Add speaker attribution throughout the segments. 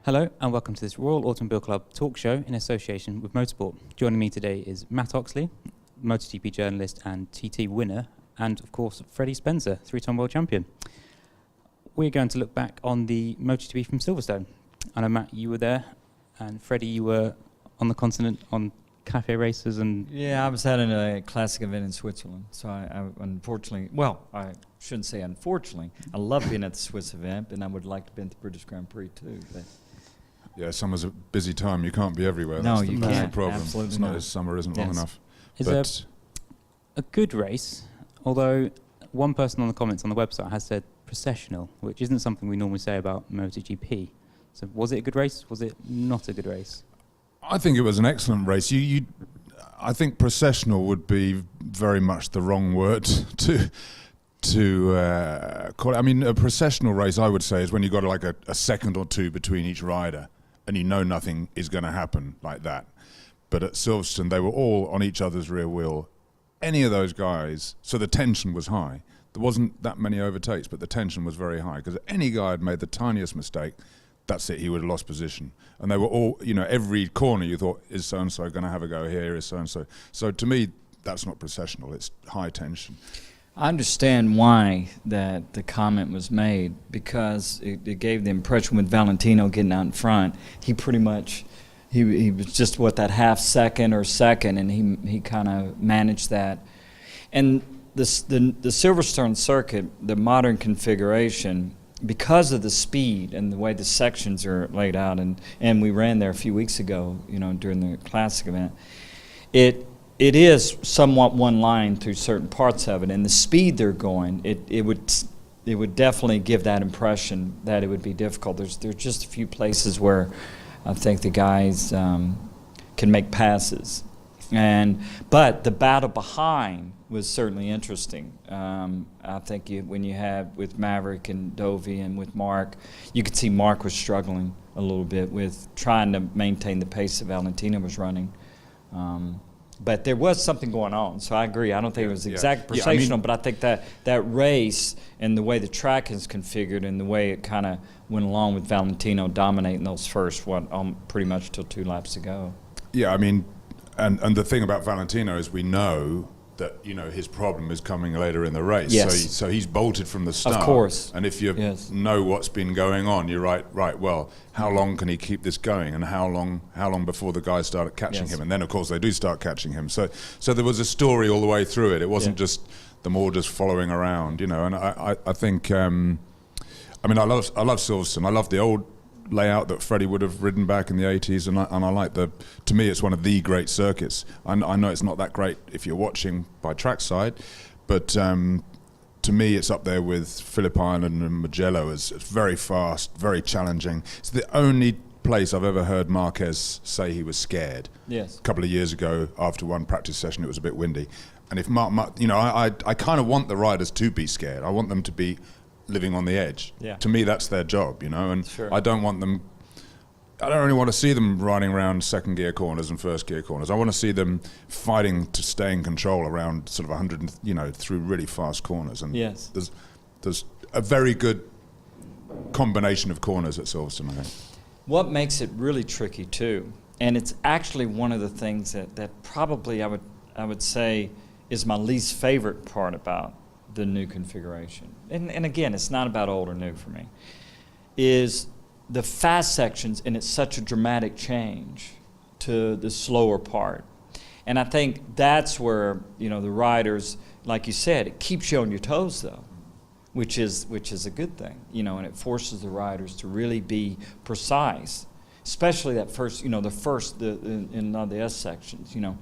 Speaker 1: Hello and welcome to this Royal Automobile Club talk show in association with Motorsport. Joining me today is Matt Oxley, MotoGP journalist and TT winner, and of course Freddie Spencer, three-time world champion. We're going to look back on the MotoGP from Silverstone. I know Matt, you were there, and Freddie, you were on the continent on cafe races and...
Speaker 2: Yeah, I was at a classic event in Switzerland, so I unfortunately, well, I shouldn't say unfortunately, I love being at the Swiss event, and I would like to be at the British Grand Prix too. But
Speaker 3: yeah, summer's a busy time. You can't be everywhere.
Speaker 2: No,
Speaker 3: that's
Speaker 2: you
Speaker 3: the
Speaker 2: can't.
Speaker 3: problem.
Speaker 2: Absolutely
Speaker 3: It's not
Speaker 2: not.
Speaker 3: as summer isn't long
Speaker 2: Yes.
Speaker 3: enough.
Speaker 1: It's a good race, although one person on the comments on the website has said processional, which isn't something we normally say about MotoGP. So was it a good race? Was it not a good race?
Speaker 3: I think it was an excellent race. I think processional would be very much the wrong word to call it. I mean, a processional race, I would say, is when you've got like a second or two between each rider, and you know nothing is going to happen like that. But at Silverstone, they were all on each other's rear wheel. Any of those guys, so the tension was high. There wasn't that many overtakes, but the tension was very high, because any guy had made the tiniest mistake, that's it, he would have lost position. And they were all, you know, every corner you thought, is so-and-so going to have a go here, is so-and-so. So to me, that's not processional, it's high tension.
Speaker 2: I understand why that the comment was made, because it gave the impression with Valentino getting out in front, he pretty much, he was just that half second or second, and he kind of managed that. And the Silverstone circuit, the modern configuration, because of the speed and the way the sections are laid out, and we ran there a few weeks ago, you know, during the classic event, it is somewhat one line through certain parts of it, and the speed they're going, it would definitely give that impression that it would be difficult. There's just a few places where I think the guys can make passes, but the battle behind was certainly interesting. I think when you had with Maverick and Dovey and with Mark, you could see Mark was struggling a little bit with trying to maintain the pace that Valentino was running. But there was something going on, so I agree. I don't think it was exact processional, but I think that race and the way the track is configured and the way it kind of went along with Valentino dominating those first, pretty much till 2 laps to go.
Speaker 3: Yeah, I mean, and the thing about Valentino is we know that, you know, his problem is coming later in the race.
Speaker 2: Yes.
Speaker 3: So he's bolted from the start.
Speaker 2: Of course.
Speaker 3: And if you know what's been going on, you're right, well, how long can he keep this going? And how long before the guys started catching him? And then, of course, they do start catching him. So there was a story all the way through it. It wasn't just them all just following around, you know. And I think, I mean, I love Silverstone. I love the old layout that Freddie would have ridden back in the 80s, and I like to me it's one of the great circuits. I know it's not that great if you're watching by trackside, but to me it's up there with Phillip Island and Mugello. It's very fast, very challenging. It's the only place I've ever heard Marquez say he was scared.
Speaker 2: Yes.
Speaker 3: A couple of years ago, after one practice session, it was a bit windy, and if Mark, you know, I kind of want the riders to be scared. I want them to be living on the edge.
Speaker 2: Yeah.
Speaker 3: To me, that's their job, you know, and I don't really want to see them riding around second gear corners and first gear corners. I want to see them fighting to stay in control around sort of 100, you know, through really fast corners. And there's a very good combination of corners at Silverstone, I think.
Speaker 2: What makes it really tricky too, and it's actually one of the things that probably I would say is my least favorite part about the new configuration, and again, it's not about old or new for me, is the fast sections, and it's such a dramatic change to the slower part. And I think that's where, you know, the riders, like you said, it keeps you on your toes though, which is a good thing, you know, and it forces the riders to really be precise, especially that first, you know, in the S sections, you know,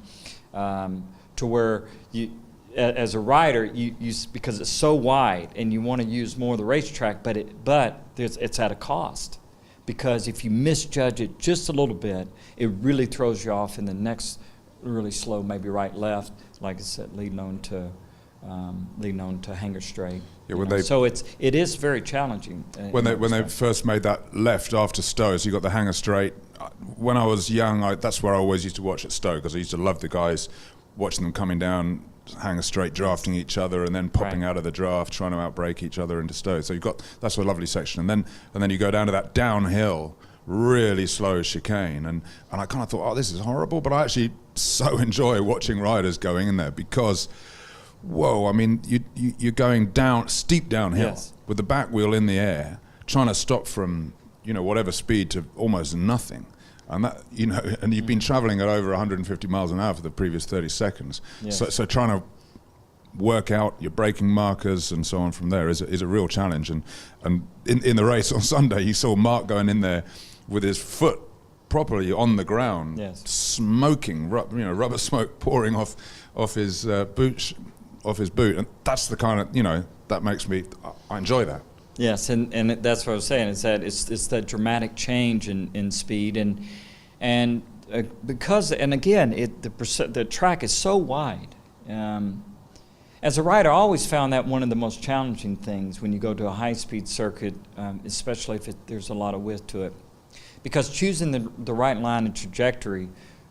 Speaker 2: to where you, as a rider, you because it's so wide and you want to use more of the racetrack, but it's at a cost, because if you misjudge it just a little bit, it really throws you off in the next really slow, maybe right left, like I said, leading on to Hanger Straight. Yeah, so it is very challenging.
Speaker 3: When they first made that left after Stowe, so you got the Hanger Straight. When I was young, that's where I always used to watch at Stowe, because I used to love the guys watching them coming down Hanger Straight, drafting each other, and then popping out of the draft, trying to outbrake each other into Stowe. So that's a lovely section, and then you go down to that downhill really slow chicane, and I kind of thought, oh, this is horrible, but I actually so enjoy watching riders going in there because, whoa, I mean, you're going down, steep downhill with the back wheel in the air, trying to stop from, whatever speed to almost nothing. And that, and you've been traveling at over 150 miles an hour for the previous 30 seconds. So trying to work out your braking markers and so on from there is a real challenge. And in the race on Sunday, you saw Mark going in there with his foot properly on the ground, smoking, rubber smoke pouring off his boot, and that's the kind of, that makes me, I enjoy that.
Speaker 2: Yes, and that's what I was saying, is that it's that dramatic change in speed, and because, and again, the track is so wide. As a rider, I always found that one of the most challenging things when you go to a high-speed circuit, especially if there's a lot of width to it. Because choosing the right line and trajectory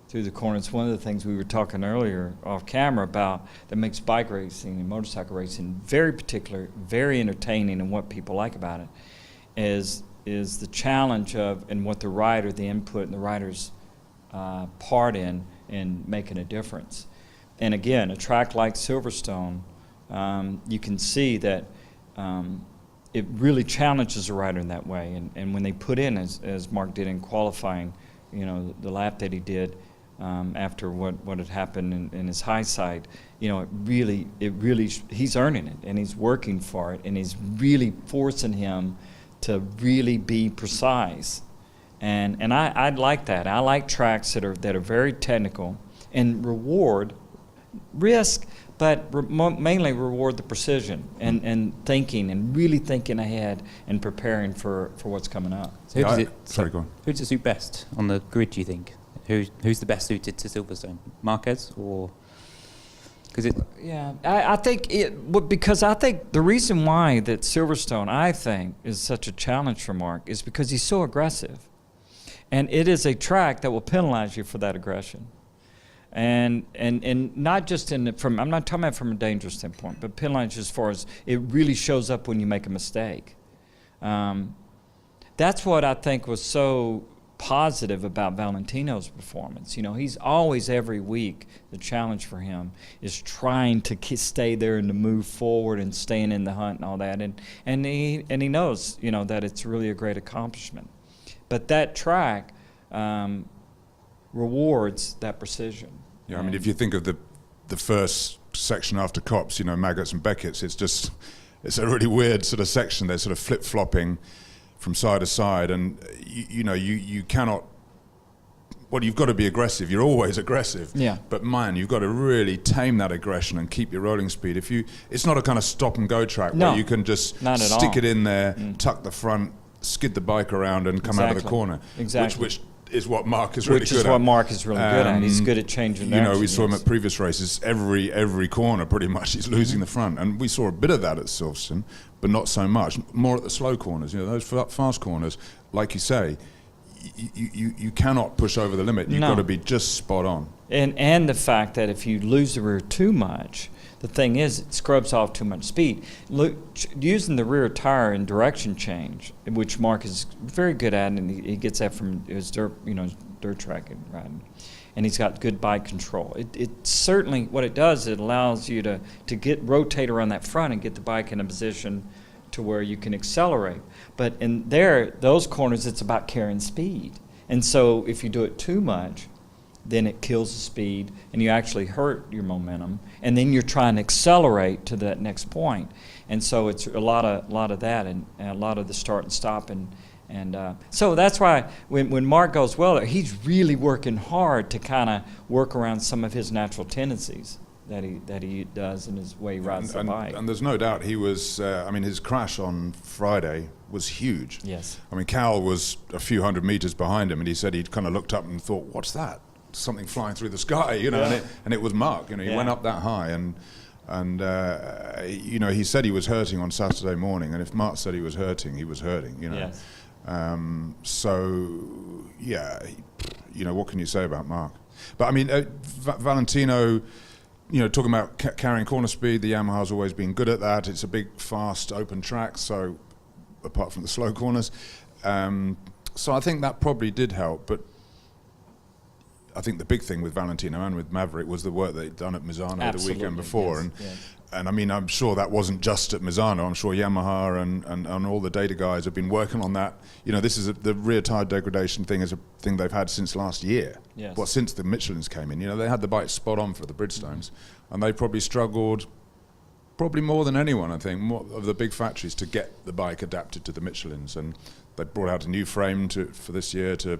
Speaker 2: through the corners, one of the things we were talking earlier off camera about that makes bike racing and motorcycle racing very particular, very entertaining, and what people like about it is the challenge of, and what the rider, the input and the rider's part in making a difference. And again, a track like Silverstone, you can see that it really challenges a rider in that way. And when they put in, as Mark did in qualifying, the lap that he did after what had happened in his high side, it really, he's earning it, and he's working for it, and he's really forcing him to really be precise. And I'd like that. I like tracks that are very technical and reward risk, but mainly reward the precision and thinking, and really thinking ahead and preparing for what's coming up.
Speaker 1: So who does it suit best on the grid, do you think? Who's the best suited to Silverstone? Marquez or?
Speaker 2: I think because I think the reason why that Silverstone, I think, is such a challenge for Mark is because he's so aggressive, and it is a track that will penalize you for that aggression. And not just I'm not talking about from a dangerous standpoint, but penalize as far as it really shows up when you make a mistake. That's what I think was so positive about Valentino's performance. He's always, every week, the challenge for him is trying to stay there and to move forward and staying in the hunt and all that. And he knows, that it's really a great accomplishment. But that track rewards that precision.
Speaker 3: Yeah, I mean, if you think of the first section after Copse, Maggots and Beckett's, it's a really weird sort of section. They're sort of flip-flopping from side to side, and you cannot. Well, you've got to be aggressive. You're always aggressive.
Speaker 2: Yeah.
Speaker 3: But man, you've got to really tame that aggression and keep your rolling speed. It's not a kind of stop and go track where you can just stick it in there, tuck the front, skid the bike around, and come out of the corner.
Speaker 2: Exactly.
Speaker 3: Which is what Mark is really good at.
Speaker 2: Which is what Mark is really good at. He's good at changing direction.
Speaker 3: We saw him at previous races. Every corner, pretty much, he's losing the front. And we saw a bit of that at Silverstone, but not so much. More at the slow corners. Those fast corners, like you say, you cannot push over the limit. You've got to be just spot on.
Speaker 2: And the fact that if you lose the rear too much, the thing is, it scrubs off too much speed. Look, using the rear tire in direction change, which Mark is very good at, and he gets that from his dirt track and riding, and he's got good bike control. It certainly, what it does, it allows you to rotate around that front and get the bike in a position to where you can accelerate. But in those corners, it's about carrying speed, and so if you do it too much, then it kills the speed, and you actually hurt your momentum, and then you're trying to accelerate to that next point. And so it's a lot of that, and a lot of the start and stop, and so that's why when Mark goes well there, he's really working hard to kind of work around some of his natural tendencies that he does in his way he rides the bike.
Speaker 3: And there's no doubt he was. His crash on Friday was huge.
Speaker 2: Yes.
Speaker 3: I mean, Cal was a few hundred meters behind him, and he said he'd kind of looked up and thought, "What's that? Something flying through the sky," and it was Mark. He went up that high, and he said he was hurting on Saturday morning, and if Mark said he was hurting, he was hurting.
Speaker 2: Yes.
Speaker 3: What can you say about Mark? But I mean, Valentino, talking about carrying corner speed, the Yamaha's always been good at that. It's a big, fast, open track, so apart from the slow corners. So I think that probably did help, but I think the big thing with Valentino and with Maverick was the work they'd done at Misano the weekend before. And I mean, I'm sure that wasn't just at Misano. I'm sure Yamaha and all the data guys have been working on that. You know, this is the rear tire degradation thing is a thing they've had since last year.
Speaker 2: Yes.
Speaker 3: Well, since the Michelins came in. You know, they had the bike spot on for the Bridgestones, and they probably struggled, probably more than anyone, I think, more of the big factories to get the bike adapted to the Michelins. And they brought out a new frame for this year to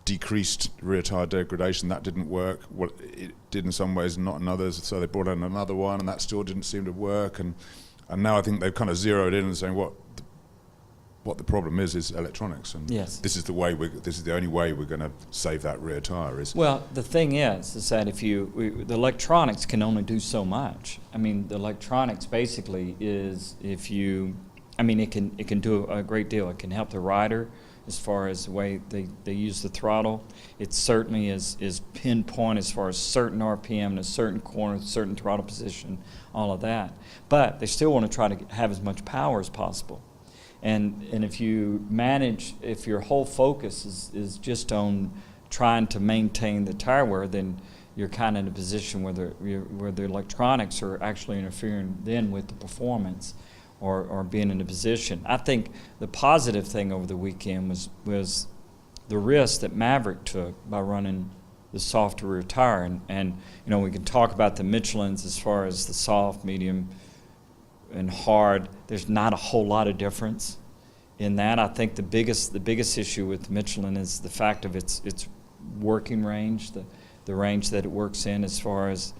Speaker 3: decreased rear tire degradation. That didn't work. Well, it did in some ways, not in others. So they brought in another one, and that still didn't seem to work. And now I think they've kind of zeroed in and saying what the problem is electronics. And
Speaker 2: yes.
Speaker 3: this is the only way we're going to save that rear tire.
Speaker 2: Well, the thing is that the electronics can only do so much. I mean, the electronics basically is it can do a great deal. It can help the rider as far as the way they use the throttle. It certainly is pinpoint as far as certain RPM in a certain corner, certain throttle position, all of that. But they still want to try to have as much power as possible. And if your whole focus is just on trying to maintain the tire wear, then you're kind of in a position where the electronics are actually interfering then with the performance or being in a position. I think the positive thing over the weekend was the risk that Maverick took by running the softer rear tire. And you know, we can talk about the Michelins as far as the soft, medium, and hard. There's not a whole lot of difference in that. I think the biggest issue with Michelin is the fact of its working range, the range that it works in as far as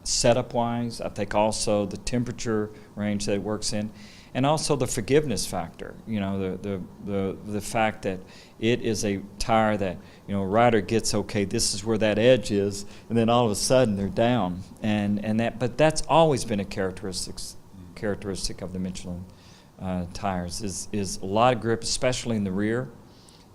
Speaker 2: setup wise. I think also the temperature range that it works in, and also the forgiveness factor. You know, the fact that it is a tire that, you know, a rider gets, okay, this is where that edge is, and then all of a sudden they're down, but that's always been a characteristic of the Michelin tires is a lot of grip, especially in the rear,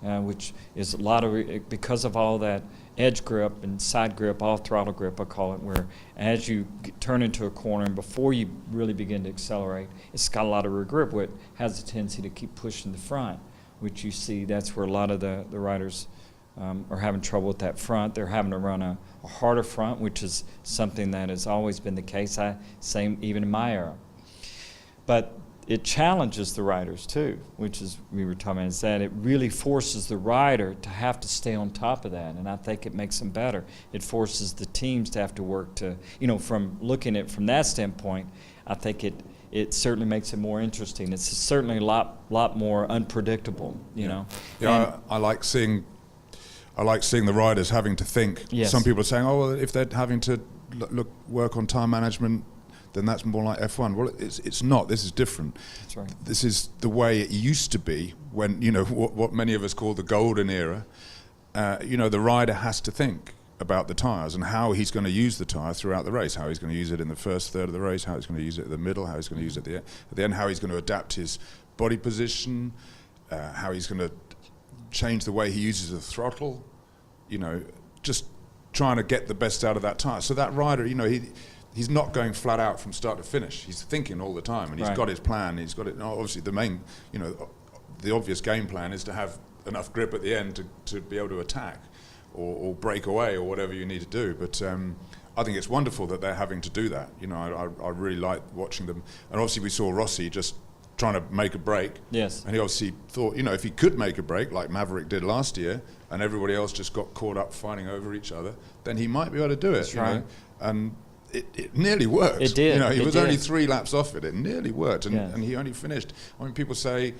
Speaker 2: which is a lot of because of all that edge grip and side grip, all throttle grip, I call it, where as you turn into a corner and before you really begin to accelerate, it's got a lot of rear grip, where it has a tendency to keep pushing the front, which you see that's where a lot of the riders are having trouble with that front. They're having to run a harder front, which is something that has always been the case, same even in my era. But it challenges the riders too, which is, we were talking about, is that it really forces the rider to have to stay on top of that, and I think it makes them better. It forces the teams to have to work to, you know, from looking at it from that standpoint, I think it certainly makes it more interesting. It's certainly a lot more unpredictable, you know.
Speaker 3: Yeah, I like seeing the riders having to think.
Speaker 2: Yes.
Speaker 3: Some people are saying, oh, well, if they're having to work on time management, then that's more like F1. Well, it's not. This is different.
Speaker 2: That's right.
Speaker 3: This is the way it used to be when, you know, what many of us call the golden era. You know, the rider has to think about the tyres and how he's going to use the tyre throughout the race, how he's going to use it in the first third of the race, how he's going to use it in the middle, how he's going to use it at the end, how he's going to adapt his body position, how he's going to change the way he uses the throttle, you know, just trying to get the best out of that tyre. So that rider, you know, he's not going flat out from start to finish. He's thinking all the time, and he's got his plan. He's got it. Obviously, the main, you know, the obvious game plan is to have enough grip at the end to be able to attack or break away or whatever you need to do. But I think it's wonderful that they're having to do that. You know, I really like watching them. And obviously, we saw Rossi just trying to make a break.
Speaker 2: Yes.
Speaker 3: And he obviously thought, you know, if he could make a break like Maverick did last year, and everybody else just got caught up fighting over each other, then he might be able to do it.
Speaker 2: That's right.
Speaker 3: Know? And it nearly worked.
Speaker 2: It did.
Speaker 3: You know, he was
Speaker 2: did.
Speaker 3: only 3 laps off it. It nearly worked, and,
Speaker 2: Yes.
Speaker 3: and he only finished. I mean, people say,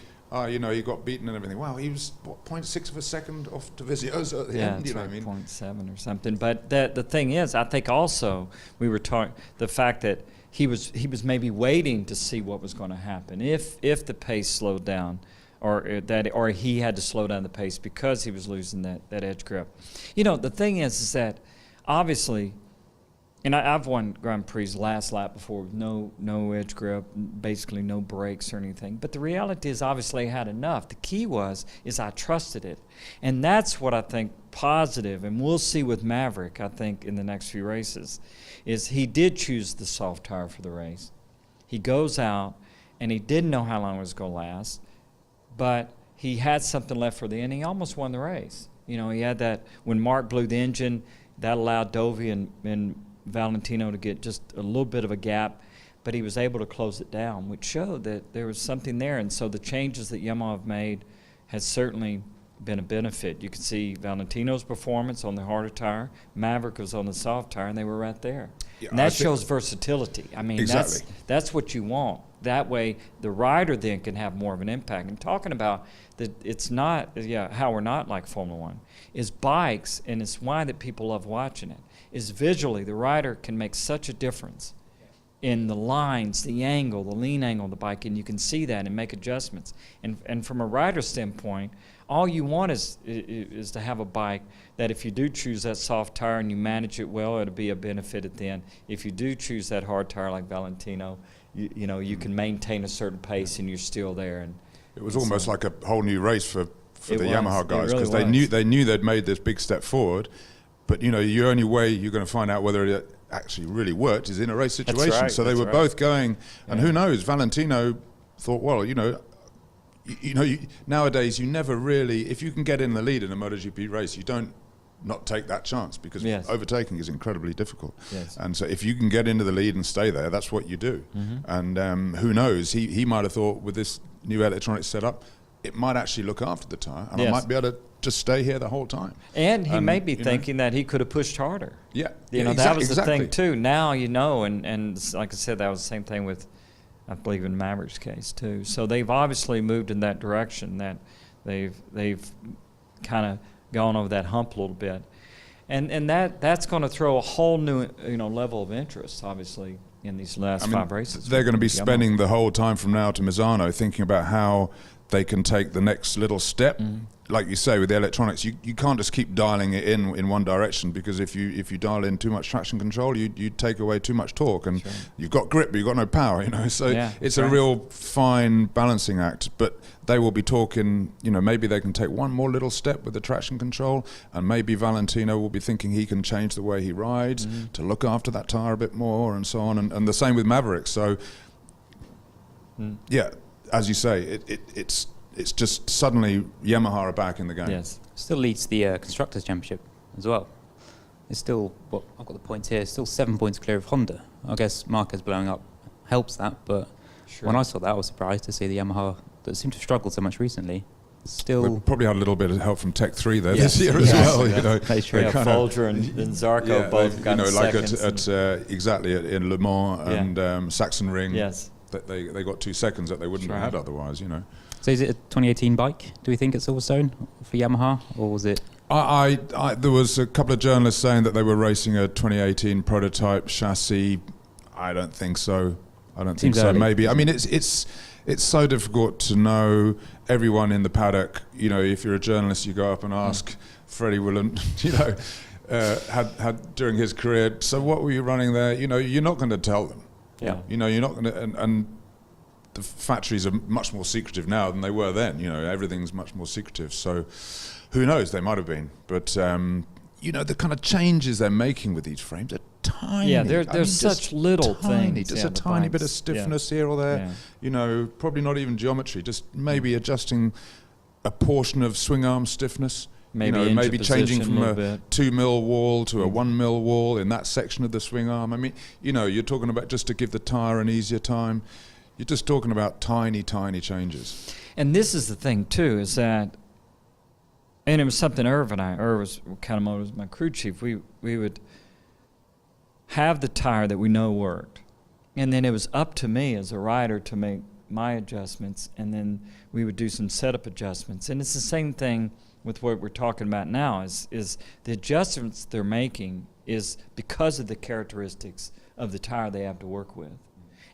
Speaker 3: you know, he got beaten and everything. Wow, he was, 0.6 of a second off to Vizioso at the end, you know what I mean?
Speaker 2: 0.7 or something. But the thing is, I think also we were talking the fact that he was maybe waiting to see what was going to happen if the pace slowed down, or he had to slow down the pace because he was losing that edge grip. You know, the thing is that obviously. And I've won Grand Prix last lap before with no edge grip, basically no brakes or anything. But the reality is, obviously, I had enough. The key is I trusted it. And that's what I think positive, and we'll see with Maverick, I think, in the next few races, is he did choose the soft tire for the race. He goes out, and he didn't know how long it was going to last, but he had something left for the end. He almost won the race. You know, he had that, when Mark blew the engine, that allowed Dovey and Valentino to get just a little bit of a gap, but he was able to close it down, which showed that there was something there. And so the changes that Yamaha have made has certainly been a benefit. You can see Valentino's performance on the harder tire, Maverick was on the soft tire, and they were right there.
Speaker 3: Yeah,
Speaker 2: and that shows versatility. I mean,
Speaker 3: exactly.
Speaker 2: that's what you want. That way, the rider then can have more of an impact. And talking about that, it's not, how we're not like Formula One, is bikes, and it's why that people love watching it, is visually the rider can make such a difference in the lines, the angle, the lean angle of the bike, and you can see that and make adjustments. And from a rider standpoint, all you want is to have a bike that if you do choose that soft tire and you manage it well, it'll be a benefit at the end. If you do choose that hard tire like Valentino, you know, you can maintain a certain pace and you're still there. And
Speaker 3: it was almost like a whole new race for the Yamaha guys,
Speaker 2: really
Speaker 3: because they knew they'd made this big step forward. But you know, the only way you're going to find out whether it actually really worked is in a race situation.
Speaker 2: That's right,
Speaker 3: so they were both going, and who knows? Valentino thought, well, you know, nowadays you never really, if you can get in the lead in a MotoGP race, you don't not take that chance, because overtaking is incredibly difficult.
Speaker 2: Yes.
Speaker 3: And so if you can get into the lead and stay there, that's what you do. And who knows? He might have thought with this new electronics setup, it might actually look after the tire, and I might be able to just stay here the whole time.
Speaker 2: And he may be thinking that he could have pushed harder.
Speaker 3: Yeah.
Speaker 2: You know,
Speaker 3: exactly,
Speaker 2: that was the thing too. Now you know, and like I said, that was the same thing with, I believe, in Maverick's case too. So they've obviously moved in that direction, that they've kind of gone over that hump a little bit. And that's going to throw a whole new, you know, level of interest, obviously, in these last 5 races.
Speaker 3: They're going to be spending the whole time from now to Misano thinking about how they can take the next little step. Like you say, with the electronics, you can't just keep dialing it in one direction, because if you dial in too much traction control, you take away too much torque, and you've got grip but you've got no power, you know. So it's a real fine balancing act. But they will be talking, you know, maybe they can take one more little step with the traction control, and maybe Valentino will be thinking he can change the way he rides to look after that tire a bit more, and so on. And the same with Maverick. So as you say, it's just suddenly Yamaha are back in the game.
Speaker 2: Yes.
Speaker 1: Still leads the Constructors' Championship as well. It's still, well, I've got the points here, still 7 points clear of Honda. I guess Marquez blowing up helps that, but when I saw that, I was surprised to see the Yamaha that seemed to have struggled so much recently. Still,
Speaker 3: we probably had a little bit of help from Tech 3 there this year as well. You know,
Speaker 2: Folger and Zarco both got seconds.
Speaker 3: In Le Mans and Sachsenring.
Speaker 2: Yes.
Speaker 3: They got 2 seconds that they wouldn't have had otherwise, you know.
Speaker 1: So is it a 2018 bike, do we think, at Silverstone for Yamaha, or was it?
Speaker 3: There was a couple of journalists saying that they were racing a 2018 prototype chassis. I don't think so.
Speaker 1: Seems early.
Speaker 3: Maybe. I mean, it's so difficult to know. Everyone in the paddock, you know, if you're a journalist, you go up and ask Freddie Willen, you know, had during his career, so what were you running there? You know, you're not going to tell them.
Speaker 2: Yeah.
Speaker 3: You know, you're not going to, and the factories are much more secretive now than they were then. You know, everything's much more secretive. So who knows? They might have been. But, you know, the kind of changes they're making with these frames are tiny.
Speaker 2: Yeah, there's such little things.
Speaker 3: Just a tiny bit of stiffness here or there. Yeah. You know, probably not even geometry, just maybe adjusting a portion of swing arm stiffness. Maybe changing from a 2 mil wall to a 1 mil wall in that section of the swing arm. I mean, you know, you're talking about just to give the tire an easier time. You're just talking about tiny, tiny changes.
Speaker 2: And this is the thing too, is that, and it was something Irv was Kanemoto's my crew chief. We would have the tire that we know worked, and then it was up to me as a rider to make my adjustments, and then we would do some setup adjustments. And it's the same thing with what we're talking about now, is the adjustments they're making is because of the characteristics of the tire they have to work with.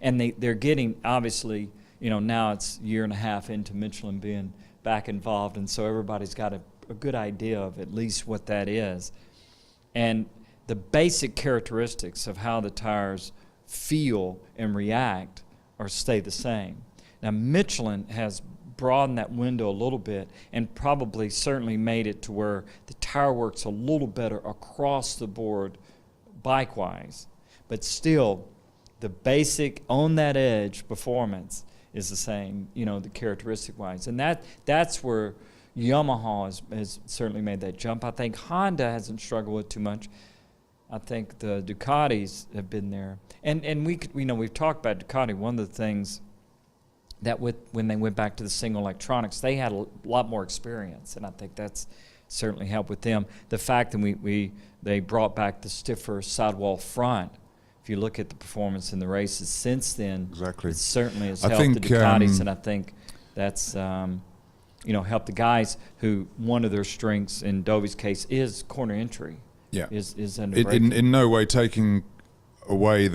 Speaker 2: And they're getting, obviously, you know, now it's a year and a half into Michelin being back involved, and so everybody's got a good idea of at least what that is. And the basic characteristics of how the tires feel and react or stay the same. Now, Michelin has broadened that window a little bit and probably certainly made it to where the tire works a little better across the board bike-wise. But still, the basic on that edge performance is the same, the characteristic-wise. And that's where Yamaha has certainly made that jump. I think Honda hasn't struggled with too much. I think the Ducatis have been there. And we've talked about Ducati. One of the things that when they went back to the single electronics, they had a lot more experience, and I think that's certainly helped with them. The fact that they brought back the stiffer sidewall front, if you look at the performance in the races since then,
Speaker 3: exactly,
Speaker 2: it certainly has helped the Ducatis, and I think that's helped the guys who one of their strengths in Dovi's case is corner entry.
Speaker 3: Yeah,
Speaker 2: is under braking.
Speaker 3: In no way taking away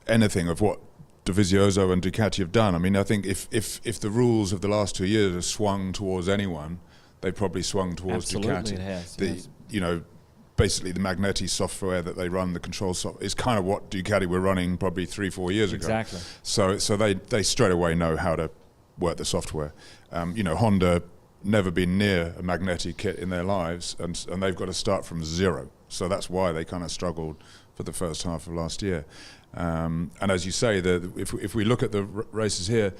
Speaker 3: anything of what Dovizioso and Ducati have done. I mean, I think if the rules of the last 2 years have swung towards anyone, they probably swung towards
Speaker 2: Absolutely
Speaker 3: Ducati.
Speaker 2: It has.
Speaker 3: Yes. Basically the Magneti software that they run, the control software, is kind of what Ducati were running probably 3-4 years ago.
Speaker 2: Exactly.
Speaker 3: So they straight away know how to work the software. Honda never been near a Magneti kit in their lives, and they've got to start from zero. So that's why they kind of struggled for the first half of last year. And as you say, if we look at the races here,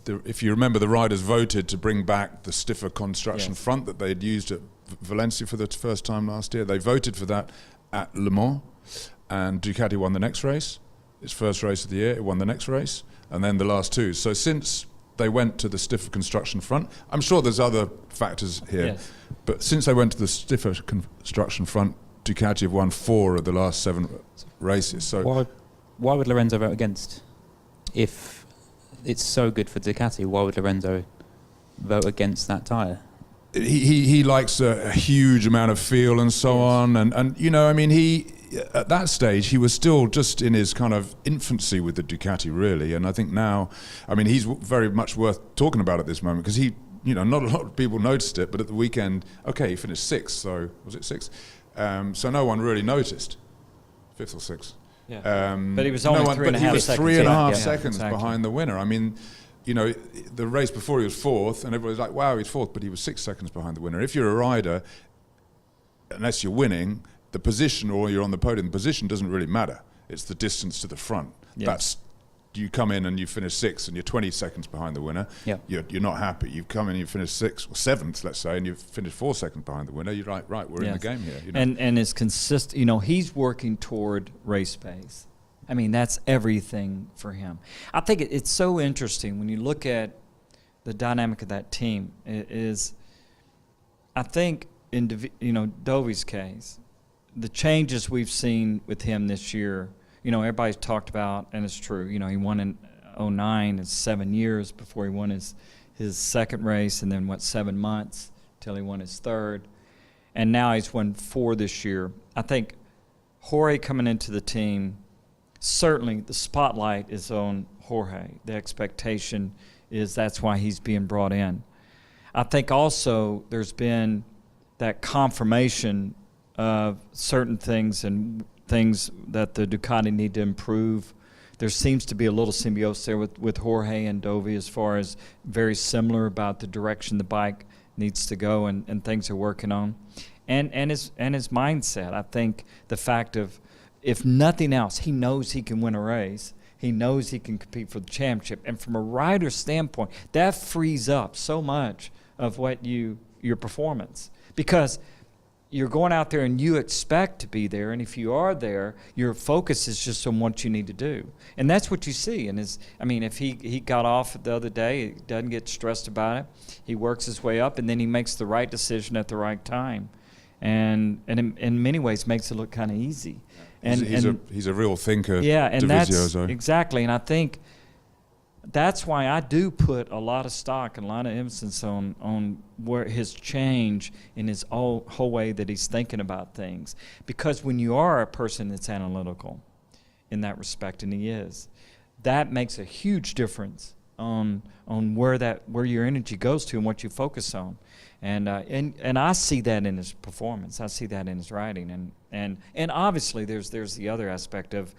Speaker 3: if you remember, the riders voted to bring back the stiffer construction front that they had used at Valencia for the first time last year. They voted for that at Le Mans, and Ducati won the next race. Its first race of the year, it won the next race, and then the last two. So since they went to the stiffer construction front, I'm sure there's other factors here, but since they went to the stiffer construction front, Ducati have won 4 of the last 7 races. So
Speaker 1: why would Lorenzo vote against? If it's so good for Ducati, why would Lorenzo vote against that tyre?
Speaker 3: He likes a huge amount of feel and so on, and he at that stage he was still just in his kind of infancy with the Ducati, really. And I think now, he's very much worth talking about at this moment, because not a lot of people noticed it, but at the weekend, he finished 6th. So was it 6th? So no one really noticed, 5th or 6th.
Speaker 2: Yeah. But he was only 3.5 seconds.
Speaker 3: 3.5 seconds behind the winner. The race before he was 4th, and everybody was like, wow, he's 4th, but he was 6 seconds behind the winner. If you're a rider, unless you're winning, the position, or you're on the podium, the position doesn't really matter. It's the distance to the front.
Speaker 2: Yes.
Speaker 3: You come in and you finish 6th and you're 20 seconds behind the winner.
Speaker 1: Yeah.
Speaker 3: You're not happy. You come in and you finish 6th or 7th, let's say, and you finish 4 seconds behind the winner. You're right, we're in the game here.
Speaker 2: And it's consistent. He's working toward race pace. That's everything for him. I think it's so interesting when you look at the dynamic of that team. I think in Dovi's case, the changes we've seen with him this year, everybody's talked about, and it's true, he won in 2009, it's 7 years before he won his second race, and then 7 months till he won his third, and now he's won 4 this year. I think Jorge coming into the team, certainly the spotlight is on Jorge. The expectation is that's why he's being brought in. I think also there's been that confirmation of certain things and things that the Ducati need to improve. There seems to be a little symbiosis there with Jorge and Dovi, as far as very similar about the direction the bike needs to go and things they're working on. And his mindset. I think the fact of, if nothing else, he knows he can win a race. He knows he can compete for the championship. And from a rider's standpoint, that frees up so much of your performance. Because you're going out there and you expect to be there, and if you are there, your focus is just on what you need to do. And that's what you see. And if he got off the other day, he doesn't get stressed about it. He works his way up, and then he makes the right decision at the right time. And in many ways makes it look kind of easy. And
Speaker 3: he's a real thinker.
Speaker 2: Yeah, and that's
Speaker 3: Dovizioso.
Speaker 2: exactly. And I think that's why I do put a lot of stock and a lot of emphasis on where his change in his whole way that he's thinking about things. Because when you are a person that's analytical in that respect, and he is, that makes a huge difference on where your energy goes to and what you focus on. And I see that in his performance. I see that in his riding. And obviously there's the other aspect of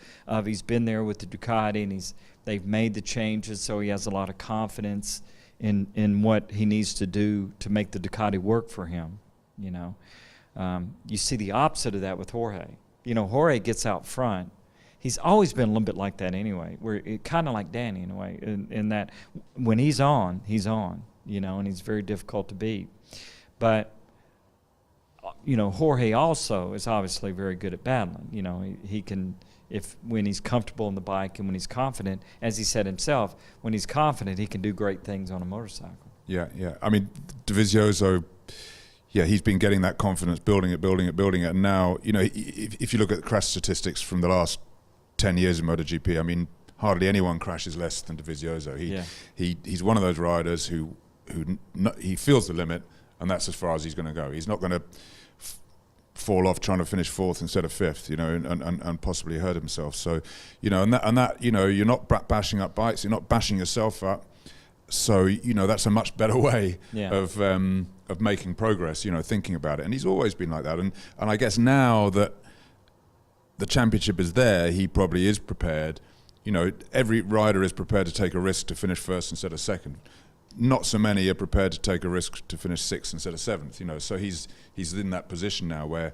Speaker 2: he's been there with the Ducati, and they've made the changes, so he has a lot of confidence in what he needs to do to make the Ducati work for him. You see the opposite of that with Jorge. Jorge gets out front. he's always been a little bit like that anyway. Where kind of like Danny in a way, in that when he's on, you know, and he's very difficult to beat. But you know, Jorge also is obviously very good at battling. You know, he can, when he's comfortable on the bike and when he's confident, as he said himself, when he's confident, he can do great things on a motorcycle. Yeah.
Speaker 3: I mean, Dovizioso, he's been getting that confidence, building it, and now, you know, if you look at the crash statistics from the last 10 years in MotoGP, I mean, hardly anyone crashes less than Dovizioso. He's one of those riders who he feels the limit, and that's as far as he's going to go. He's not going to fall off trying to finish fourth instead of fifth, you know, and possibly hurt himself. So, you know, and that you know, you're not bashing up bikes, you're not bashing yourself up. So, you know, that's a much better way of making progress, you know, thinking about it. And he's always been like that. And I guess now that the championship is there, he probably is prepared. You know, every rider is prepared to take a risk to finish first instead of second. Not so many are prepared to take a risk to finish sixth instead of seventh, you know. So he's in that position now where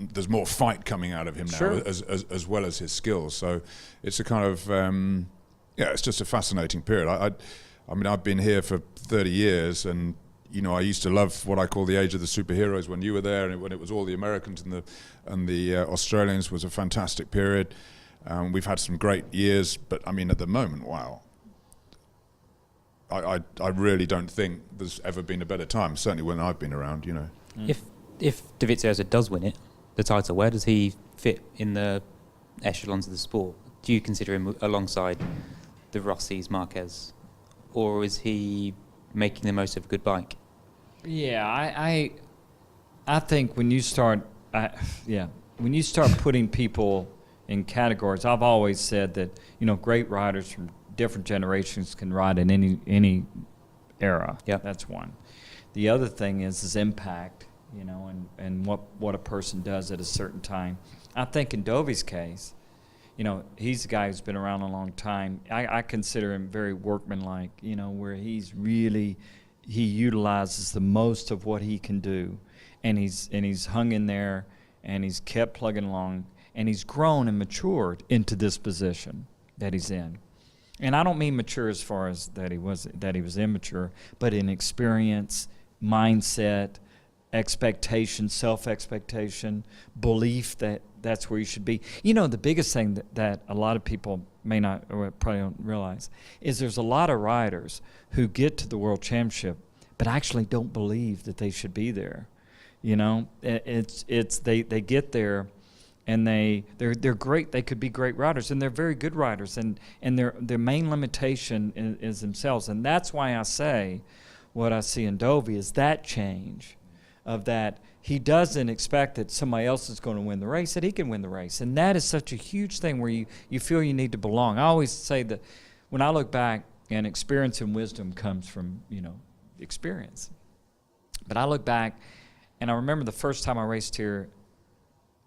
Speaker 3: there's more fight coming out of him now, as well as his skills. So it's a kind of it's just a fascinating period. I mean, I've been here for 30 years, and you know, I used to love what I call the age of the superheroes when you were there, and when it was all the Americans and the Australians. Was a fantastic period. We've had some great years, but I mean, at the moment, wow. I really don't think there's ever been a better time, certainly when I've been around, you know.
Speaker 1: If Dovizioso does win the title, where does he fit in the echelons of the sport? Do you consider him alongside the Rossis, Marquez, or is he making the most of a good bike?
Speaker 2: Yeah, I think when you start putting people in categories, I've always said that, you know, great riders from different generations can ride in any era. Yeah, that's one. The other thing is impact, you know, and what a person does at a certain time. I think in Dovi's case, you know, he's a guy who's been around a long time. I consider him very workmanlike, you know, where he utilizes the most of what he can do, and he's hung in there, and he's kept plugging along, and he's grown and matured into this position that he's in. And I don't mean mature as far as that he was immature, but in experience, mindset, expectation, self-expectation, belief that that's where you should be. You know, the biggest thing that a lot of people may not, or probably don't realize, is there's a lot of riders who get to the World Championship but actually don't believe that they should be there. You know, they get there, and they're great. They could be great riders, and they're very good riders. And their main limitation is themselves. And that's why I say what I see in Dovi is that change of that he doesn't expect that somebody else is going to win the race, that he can win the race. And that is such a huge thing where you feel you need to belong. I always say that when I look back, and experience and wisdom comes from, you know, experience. But I look back, and I remember the first time I raced here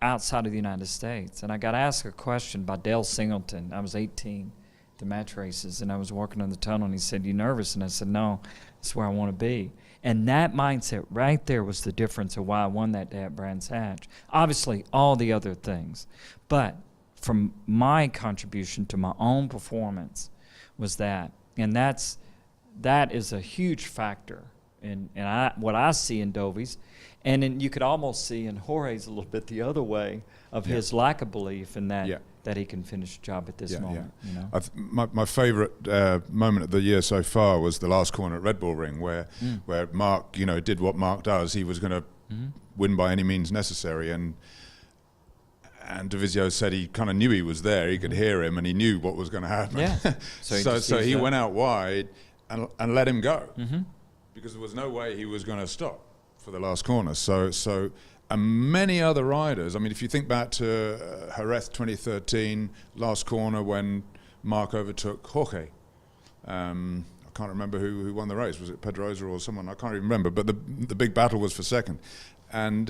Speaker 2: outside of the United States, and I got asked a question by Dale Singleton. I was 18 at the match races, and I was walking in the tunnel, and he said, "You nervous?" And I said, "No, that's where I want to be." And that mindset right there was the difference of why I won that day at Brands Hatch. Obviously, all the other things. But from my contribution to my own performance was that. And that is a huge factor in what I see in Dovi's. And then you could almost see in Jorge's a little bit the other way of his lack of belief in that that he can finish the job at this moment. You know?
Speaker 3: My favourite moment of the year so far was the last corner at Red Bull Ring, where Mark, you know, did what Mark does. He was going to win by any means necessary, and Dovizio said he kind of knew he was there. He could hear him, and he knew what was going to happen. Yeah. So he went out wide and let him go, because there was no way he was going to stop for the last corner. So and many other riders, I mean, if you think back to Jerez 2013, last corner when Mark overtook Jorge. I can't remember who won the race. Was it Pedrosa or someone? I can't even remember. But the big battle was for second. And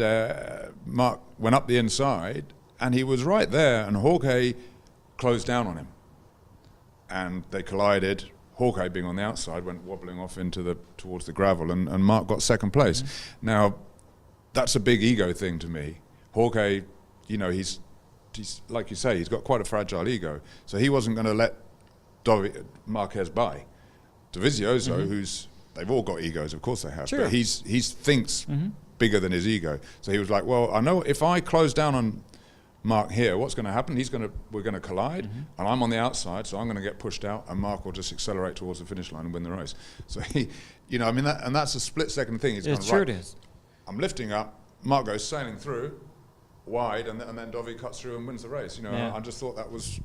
Speaker 3: Mark went up the inside, and he was right there, and Jorge closed down on him. And they collided. Jorge, being on the outside, went wobbling off towards the gravel, and Mark got second place. Now, that's a big ego thing to me. Jorge, you know, he's like you say, he's got quite a fragile ego, so he wasn't going to let Marquez by. Dovizioso, they've all got egos, of course they have,
Speaker 2: Sure.
Speaker 3: but he thinks bigger than his ego. So he was like, well, I know if I close down on Mark here, what's going to happen? We're going to collide, and I'm on the outside, so I'm going to get pushed out, and Mark will just accelerate towards the finish line and win the race. So he, that's a split-second thing. He's
Speaker 2: It sure is.
Speaker 3: I'm lifting up, Mark goes sailing through, wide, and then Dovi cuts through and wins the race. I just thought that was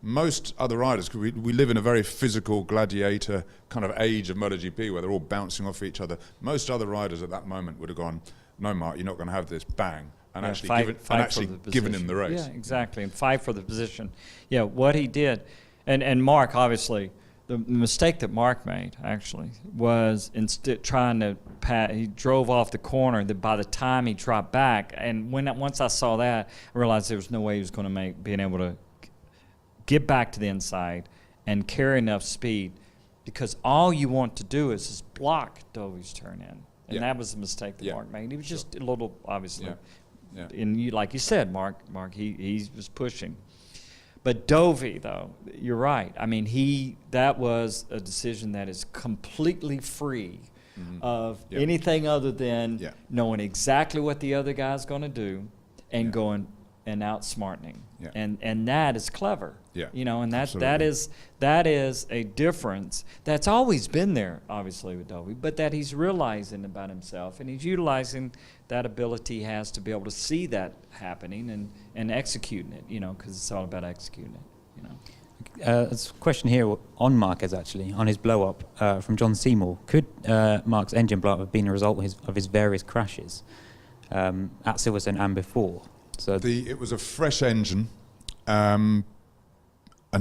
Speaker 3: most other riders, because we live in a very physical gladiator kind of age of MotoGP where they're all bouncing off each other. Most other riders at that moment would have gone, no, Mark, you're not going to have this, bang, and actually given him the race.
Speaker 2: Yeah, exactly, and fight for the position. Yeah, what he did, and Mark, obviously, the mistake that Mark made, actually, was instead trying to he drove off the corner. That by the time he dropped back, and once I saw that, I realized there was no way he was going to being able to get back to the inside and carry enough speed, because all you want to do is just block Dovi's turn in. And that was the mistake that Mark made. He was just a little, obviously.
Speaker 3: Yeah.
Speaker 2: And like you said, Mark, he was pushing. But Dovi, though, you're right. I mean, that was a decision that is completely free of anything other than knowing exactly what the other guy's going to do and going and outsmarting. Yeah. And that is clever.
Speaker 3: Yeah.
Speaker 2: And that is a difference that's always been there, obviously, with Dovi, but that he's realizing about himself, and he's utilizing that ability he has to be able to see that happening and executing it, because it's all about executing it,
Speaker 1: There's a question here on Marquez, actually, on his blow-up from John Seymour. Could Mark's engine blow-up have been a result of his various crashes at Silverstone and before? So
Speaker 3: it was a fresh engine, and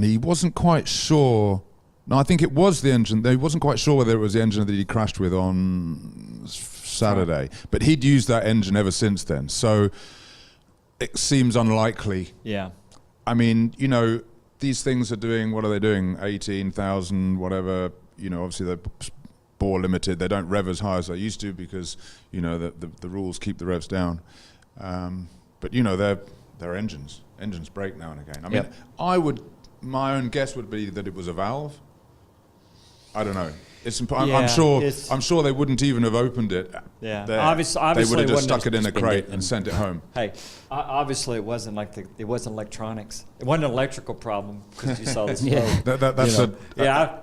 Speaker 3: he wasn't quite sure. No, I think it was the engine. He wasn't quite sure whether it was the engine that he crashed with on Saturday, but he'd used that engine ever since then. So it seems unlikely.
Speaker 2: Yeah.
Speaker 3: I mean, these things are doing, what are they doing? 18,000, whatever. Obviously they're bore limited. They don't rev as high as they used to because, the rules keep the revs down. But they're engines. Engines break now and again. I mean, my own guess would be that it was a valve. I don't know. I'm sure they wouldn't even have opened it.
Speaker 2: Yeah,
Speaker 3: there.
Speaker 2: obviously
Speaker 3: they would have just stuck it in a crate and sent it home.
Speaker 2: Hey, obviously it wasn't electronics. It wasn't an electrical problem because you saw this. I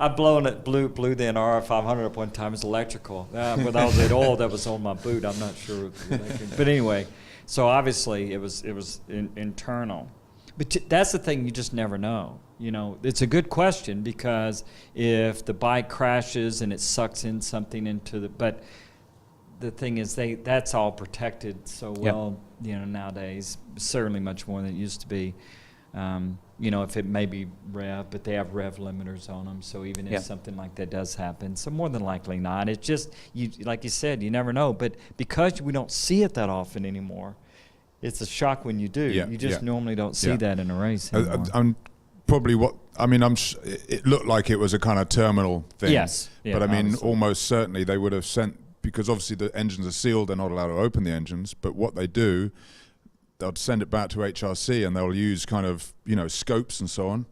Speaker 2: blew the NR 500 up one time. It's electrical. With all the oil that was on my boot, I'm not sure. But anyway, so obviously it was internal. But that's the thing, you just never know. It's a good question, because if the bike crashes and it sucks in something but the thing is that's all protected so well, nowadays, certainly much more than it used to be. If it may be rev, but they have rev limiters on them, so even if something like that does happen, so more than likely not. It's just, like you said, you never know. But because we don't see it that often anymore, it's a shock when you do. You just normally don't see that in a race anymore.
Speaker 3: It looked like it was a kind of terminal thing.
Speaker 2: Yes. Yeah,
Speaker 3: but almost certainly they would have sent, because obviously the engines are sealed, they're not allowed to open the engines, but what they do, they'll send it back to HRC and they'll use kind of, scopes and so on,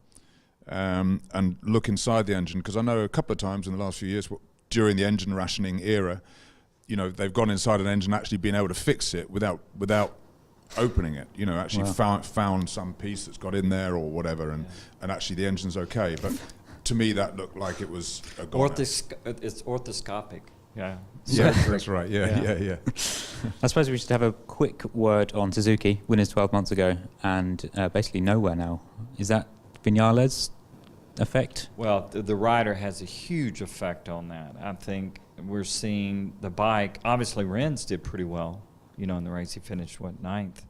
Speaker 3: and look inside the engine. Because I know a couple of times in the last few years, during the engine rationing era, they've gone inside an engine, actually been able to fix it without opening it, actually found some piece that's got in there or whatever, and actually the engine's okay. But to me, that looked like it was a
Speaker 2: it's orthoscopic. Yeah.
Speaker 3: Yeah, that's right. Yeah.
Speaker 1: I suppose we should have a quick word on Suzuki, winners 12 months ago, and basically nowhere now. Is that Vinales' effect?
Speaker 2: Well, the rider has a huge effect on that. I think we're seeing the bike. Obviously, Renz did pretty well. In the race, he finished, ninth?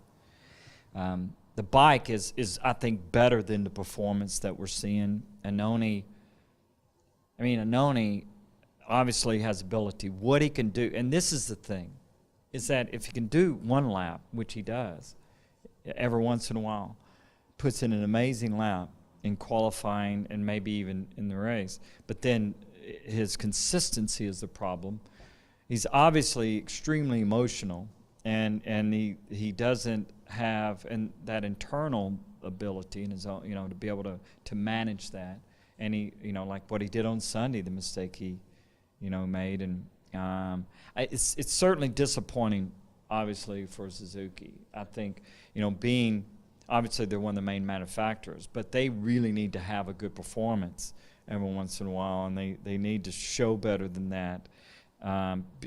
Speaker 2: The bike is I think, better than the performance that we're seeing. Annoni obviously has ability. What he can do, and this is the thing, is that if he can do one lap, which he does every once in a while, puts in an amazing lap in qualifying and maybe even in the race, but then his consistency is the problem. He's obviously extremely emotional. and he doesn't have that internal ability in his own, to be able to manage that. And he, like what he did on Sunday, the mistake he, made, and it's certainly disappointing, obviously, for Suzuki. I think, being obviously they're one of the main manufacturers, but they really need to have a good performance every once in a while, and they need to show better than that,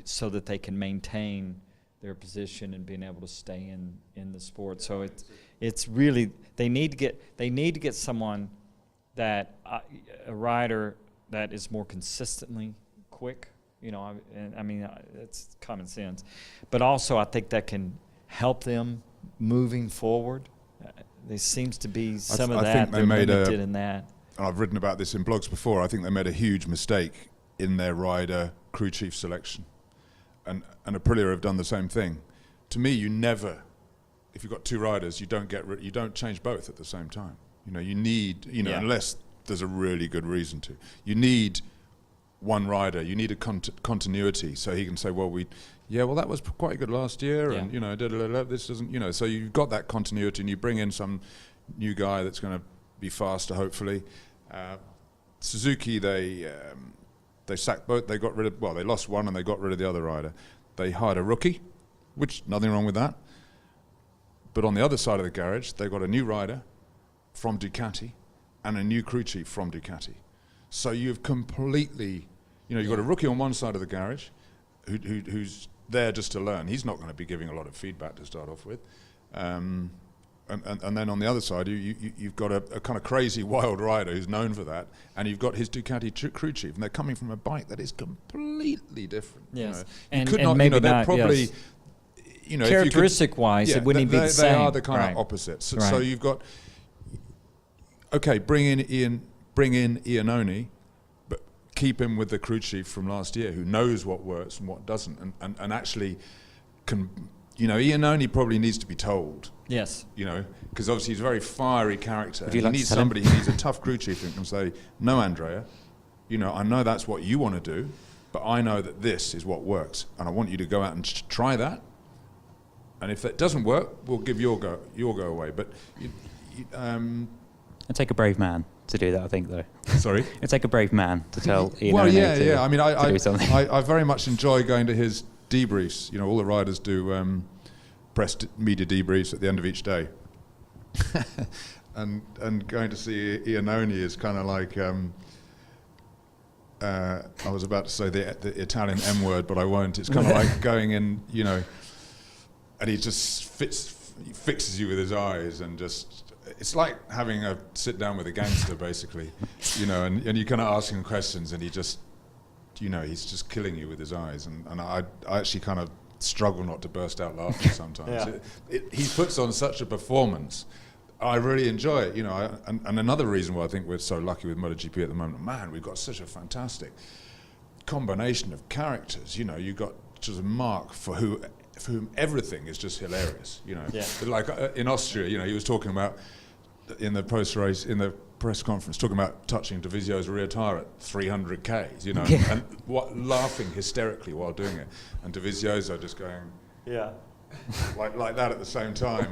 Speaker 2: so that they can maintain their position and being able to stay in the sport. So it's really they need to get someone that a rider that is more consistently quick. It's common sense, but also I think that can help them moving forward. There seems to be some of that.
Speaker 3: I think they
Speaker 2: they're
Speaker 3: made
Speaker 2: limited in that.
Speaker 3: And I've written about this in blogs before. I think they made a huge mistake in their rider crew chief selection, and Aprilia have done the same thing. To me, you never, if you've got two riders, you don't change both at the same time. You need, unless there's a really good reason to. You need one rider. You need a continuity, so he can say, well, that was quite good last year, and this doesn't, so you've got that continuity, and you bring in some new guy that's going to be faster, hopefully. Suzuki, they sacked both. They lost one and they got rid of the other rider. They hired a rookie, which nothing wrong with that. But on the other side of the garage, they got a new rider from Ducati and a new crew chief from Ducati. So you've completely, you've got a rookie on one side of the garage who's there just to learn. He's not going to be giving a lot of feedback to start off with. And then on the other side, you've got a kind of crazy wild rider who's known for that, and you've got his Ducati crew chief, and they're coming from a bike that is completely different.
Speaker 2: Yes,
Speaker 3: they're probably,
Speaker 2: characteristic-wise, it wouldn't be the same.
Speaker 3: They are the kind of opposites. So you've got, bring in Iannone, but keep him with the crew chief from last year, who knows what works and what doesn't, and actually can. Iannone probably needs to be told.
Speaker 2: Yes.
Speaker 3: Because obviously he's a very fiery character.
Speaker 1: He needs
Speaker 3: somebody, he needs a tough crew chief who can say, no, Andrea, I know that's what you want to do, but I know that this is what works, and I want you to go out and try that. And if that doesn't work, we'll give your go away. But
Speaker 1: it'd take a brave man to do that, I think, though.
Speaker 3: Sorry?
Speaker 1: It'd take a brave man to tell Iannone
Speaker 3: to
Speaker 1: do something.
Speaker 3: I very much enjoy going to his debriefs. All the riders do press media debriefs at the end of each day. and going to see Iannone is kind of like, I was about to say the Italian M word, but I won't. It's kind of like going in, and he just fixes you with his eyes, and just, it's like having a sit down with a gangster, basically, and you kind of ask him questions, and he just, he's just killing you with his eyes, and I actually kind of struggle not to burst out laughing sometimes. He puts on such a performance. I really enjoy it, and another reason why I think we're so lucky with MotoGP at the moment, man, we've got such a fantastic combination of characters. You've got just a Mark for whom everything is just hilarious. Like in Austria, he was talking about in the post-race, in the press conference, talking about touching Dovizio's rear tire at 300 Ks, and laughing hysterically while doing it, and Dovizio's are just going, like that at the same time,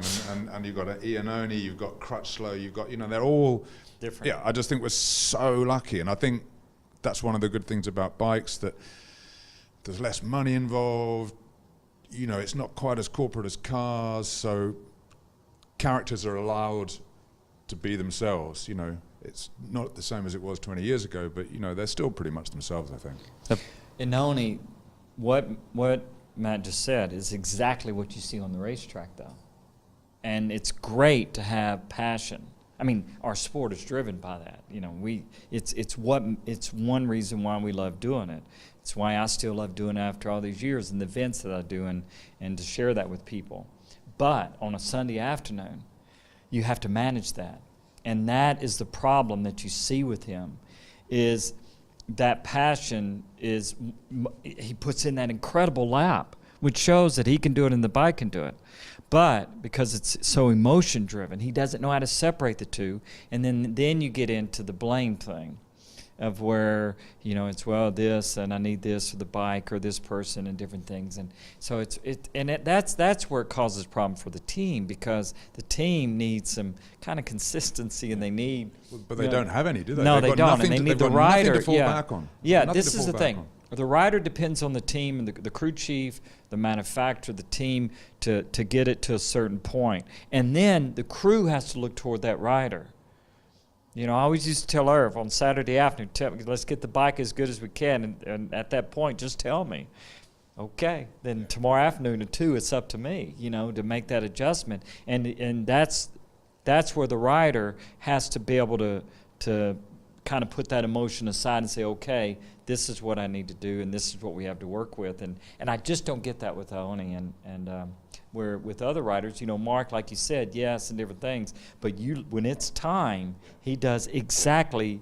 Speaker 3: and you've got Iannone, you've got Crutchlow, you've got, they're all different. Yeah, I just think we're so lucky, and I think that's one of the good things about bikes, that there's less money involved. It's not quite as corporate as cars, so characters are allowed to be themselves. It's not the same as it was 20 years ago, but they're still pretty much themselves, I think.
Speaker 2: Iannone, what Matt just said is exactly what you see on the racetrack, though, and it's great to have passion. I mean, our sport is driven by that. It's one reason why we love doing it. It's why I still love doing it after all these years, and the events that I do, and to share that with people. But on a Sunday afternoon, you have to manage that. And that is the problem that you see with him, is that passion is, he puts in that incredible lap, which shows that he can do it and the bike can do it. But because it's so emotion driven, he doesn't know how to separate the two, and then you get into the blame thing. of where, you know, it's, well, this, and I need this for the bike or this person and different things. And so that's where it causes a problem for the team, because the team needs some kind of consistency, and they need.
Speaker 3: But they don't have any, do they?
Speaker 2: No,
Speaker 3: They've
Speaker 2: they
Speaker 3: got
Speaker 2: don't, and they
Speaker 3: to-
Speaker 2: need
Speaker 3: they've
Speaker 2: the
Speaker 3: got
Speaker 2: rider.
Speaker 3: nothing to fall
Speaker 2: Yeah,
Speaker 3: back on.
Speaker 2: yeah.
Speaker 3: Nothing
Speaker 2: This
Speaker 3: to
Speaker 2: is the
Speaker 3: fall
Speaker 2: thing.
Speaker 3: back on.
Speaker 2: The rider depends on the team and the crew chief, the manufacturer, the team to get it to a certain point. And then the crew has to look toward that rider. You know, I always used to tell Irv on Saturday afternoon, let's get the bike as good as we can. And at that point, just tell me. Okay, then tomorrow afternoon at 2, it's up to me, you know, to make that adjustment. And that's where the rider has to be able to kind of put that emotion aside and say, okay, this is what I need to do, and this is what we have to work with. And I just don't get that with Oni. And where with other riders, you know, Mark, like you said, yes, and different things, but when it's time, he does exactly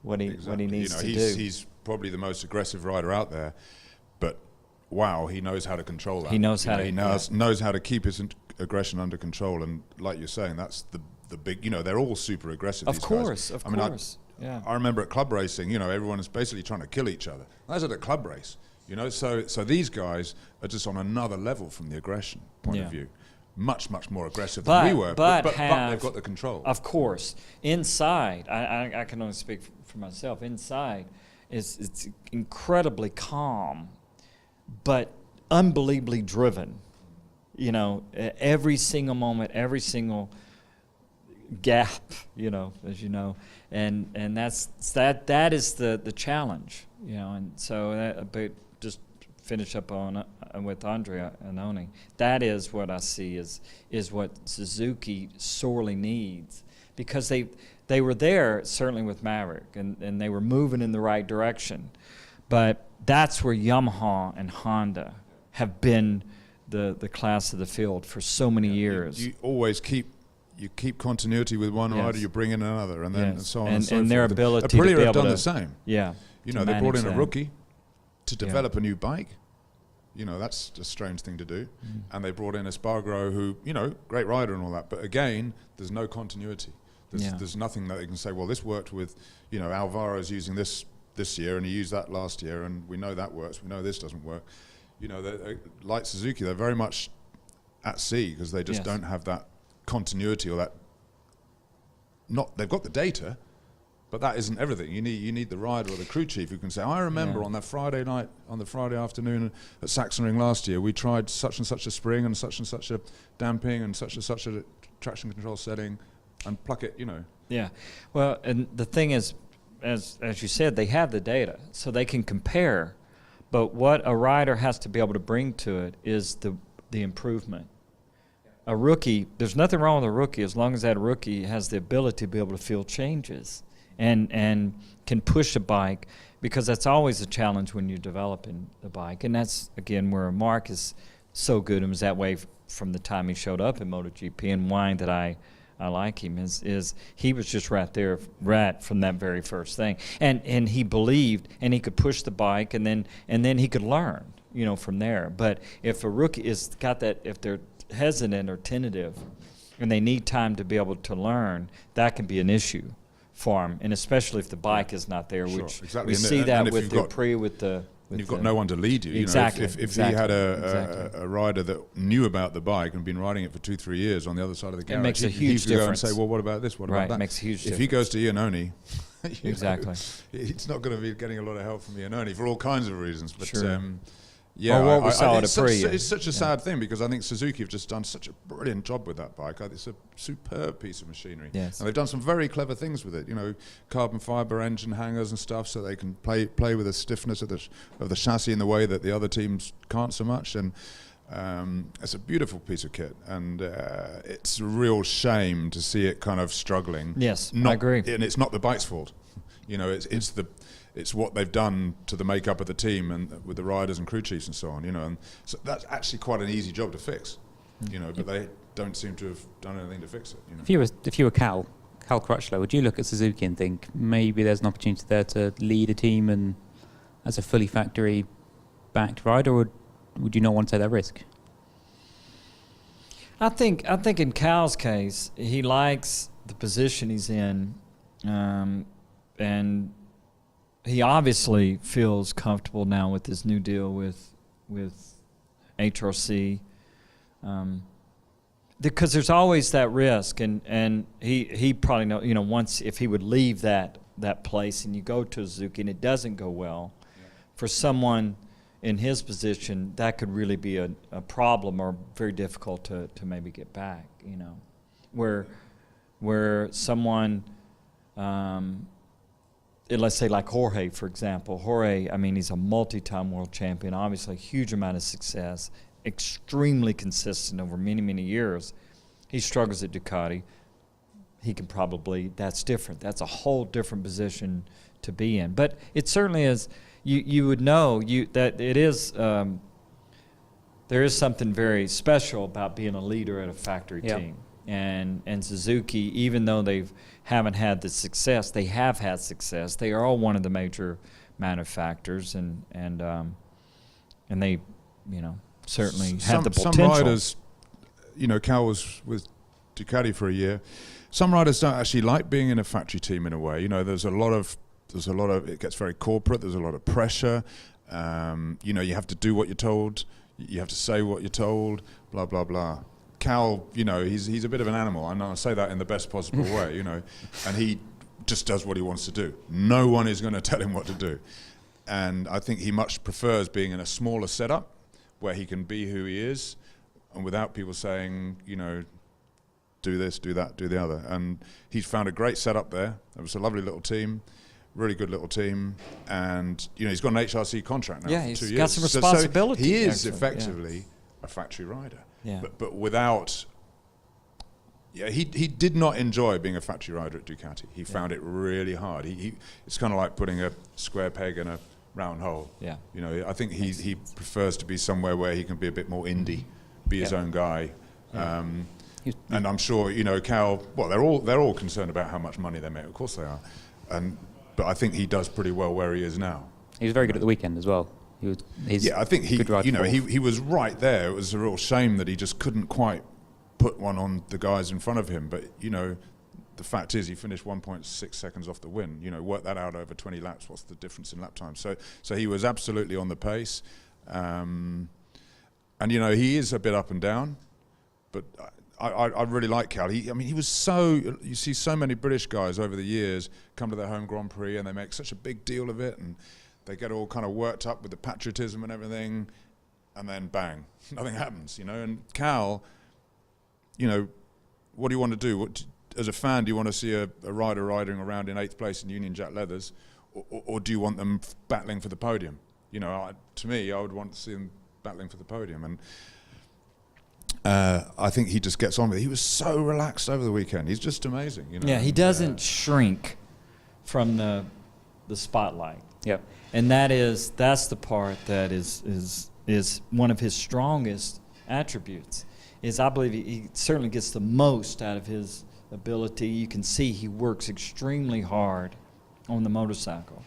Speaker 2: what he needs to do.
Speaker 3: He's probably the most aggressive rider out there, but wow, he knows how to control that.
Speaker 2: He knows how to.
Speaker 3: He knows how to keep his aggression under control. And like you're saying, that's the big. You know, they're all super aggressive.
Speaker 2: Of
Speaker 3: these
Speaker 2: course,
Speaker 3: guys.
Speaker 2: of course. Yeah.
Speaker 3: I remember at club racing, you know, everyone is basically trying to kill each other. That's at a club race, you know. So these guys are just on another level from the aggression point of view, much more aggressive than we were. But they've got the control.
Speaker 2: Of course, inside, I can only speak for myself. Inside, it's incredibly calm, but unbelievably driven. You know, every single moment, every single gap, you know, as you know, and that is the challenge, you know. And so but just finish up on with Andrea Annoni, that is what I see is what Suzuki sorely needs, because they were there certainly with Maverick, and they were moving in the right direction, but that's where Yamaha and Honda have been the class of the field for so many years.
Speaker 3: You always keep continuity with one rider, you bring in another, and then and so on and so forth.
Speaker 2: And their ability to be
Speaker 3: Aprilia
Speaker 2: able
Speaker 3: have done
Speaker 2: to,
Speaker 3: the same.
Speaker 2: Yeah.
Speaker 3: You know, they brought in a
Speaker 2: that.
Speaker 3: rookie to develop a new bike. You know, that's a strange thing to do. And they brought in Espargaro, who, you know, great rider and all that. But again, there's no continuity. There's nothing that they can say, well, this worked with, you know, Alvaro's using this year, and he used that last year, and we know that works. We know this doesn't work. You know, like Suzuki, they're very much at sea, because they just don't have that continuity, or that. They've got the data, but that isn't everything. You need the rider or the crew chief who can say, I remember on that Friday night, on the Friday afternoon at Sachsenring last year, we tried such and such a spring and such a damping and such a traction control setting, and pluck it, you know. Yeah.
Speaker 2: Well, and the thing is, as you said, they have the data, so they can compare. But what a rider has to be able to bring to it is the improvement. A rookie, there's nothing wrong with a rookie as long as that rookie has the ability to be able to feel changes and can push a bike, because that's always a challenge when you're developing the bike. And that's, again, where Mark is so good and was that way from the time he showed up in MotoGP, and why that I like him is he was just right there, right from that very first thing, and he believed, and he could push the bike, and then he could learn, you know, from there. But if a rookie is got that, if they're hesitant or tentative, and they need time to be able to learn, that can be an issue for them, and especially if the bike is not there, which we see that with the Aprilia, with the.
Speaker 3: And you've got no one to lead you.
Speaker 2: Exactly.
Speaker 3: You know, if he had a rider that knew about the bike and been riding it for 2-3 years on the other side of the garage,
Speaker 2: it makes a huge
Speaker 3: he could
Speaker 2: difference.
Speaker 3: go and say, well, what about this? What about that?
Speaker 2: It makes a huge difference.
Speaker 3: If he goes to Iannone,
Speaker 2: exactly,
Speaker 3: it's not going to be getting a lot of help from Iannone for all kinds of reasons. But
Speaker 2: sure.
Speaker 3: Yeah,
Speaker 2: what we saw at Aprilia.
Speaker 3: It's such a sad thing, because I think Suzuki have just done such a brilliant job with that bike. It's a superb piece of machinery.
Speaker 2: Yes.
Speaker 3: And they've done some very clever things with it. You know, carbon fiber engine hangers and stuff, so they can play with the stiffness of the chassis in the way that the other teams can't so much. And it's a beautiful piece of kit, and it's a real shame to see it kind of struggling.
Speaker 2: Yes, I agree.
Speaker 3: And it's not the bike's fault. You know, it's what they've done to the makeup of the team, and with the riders and crew chiefs and so on, you know, and so that's actually quite an easy job to fix, you know, but they don't seem to have done anything to fix it, you know.
Speaker 1: If you were Cal Crutchlow, would you look at Suzuki and think maybe there's an opportunity there to lead a team and as a fully factory backed rider, or would you not want to take that risk?
Speaker 2: I think in Cal's case, he likes the position he's in, and he obviously feels comfortable now with this new deal with HRC, because there's always that risk, and he probably know, you know, once if he would leave that place and you go to Suzuki and it doesn't go well, for someone in his position, that could really be a problem or very difficult to maybe get back, you know, where someone, let's say like Jorge, for example. Jorge, I mean, he's a multi-time world champion, obviously a huge amount of success, extremely consistent over many, many years. He struggles at Ducati. He can probably, that's different. That's a whole different position to be in. But it certainly is, you would know that it is, there is something very special about being a leader at a factory team. And Suzuki, even though they haven't had the success, they have had success. They are all one of the major manufacturers, and they, you know, certainly have the potential.
Speaker 3: Some riders, you know, Cal was with Ducati for a year. Some riders don't actually like being in a factory team in a way. You know, there's a lot of, it gets very corporate. There's a lot of pressure. You know, you have to do what you're told. You have to say what you're told. Blah blah blah. Cal, you know, he's a bit of an animal, and I say that in the best possible way, you know, and he just does what he wants to do. No one is going to tell him what to do. And I think he much prefers being in a smaller setup where he can be who he is, and without people saying, you know, do this, do that, do the other. And he's found a great setup there. It was a lovely little team, really good little team, and, you know, he's got an HRC contract now for 2 years.
Speaker 2: He's got some responsibility.
Speaker 3: So he is effectively a factory rider.
Speaker 2: Yeah.
Speaker 3: But without, he did not enjoy being a factory rider at Ducati. He found it really hard. It's kind of like putting a square peg in a round hole.
Speaker 2: Yeah.
Speaker 3: You know, I think he prefers to be somewhere where he can be a bit more indie, be his own guy.
Speaker 2: Yeah.
Speaker 3: And I'm sure, you know, Cal. Well, they're all concerned about how much money they make. Of course they are. But I think he does pretty well where he is now.
Speaker 1: He was very good at the weekend as well.
Speaker 3: I think he was right there. It was a real shame that he just couldn't quite put one on the guys in front of him. But, you know, the fact is he finished 1.6 seconds off the win. You know, work that out over 20 laps. What's the difference in lap time? So he was absolutely on the pace. And, you know, he is a bit up and down. But I really like Cal. He was so, you see so many British guys over the years come to their home Grand Prix and they make such a big deal of it, and they get all kind of worked up with the patriotism and everything, and then bang, nothing happens, you know. And Cal, you know, what do you want to do? As a fan, do you want to see a rider riding around in 8th place in Union Jack leathers, or do you want them battling for the podium? You know, to me, I would want to see them battling for the podium. And I think he just gets on with it. He was so relaxed over the weekend. He's just amazing, you know.
Speaker 2: Yeah, he doesn't shrink from the spotlight.
Speaker 1: Yep.
Speaker 2: And that's the part that is one of his strongest attributes. Is I believe he certainly gets the most out of his ability. You can see he works extremely hard on the motorcycle,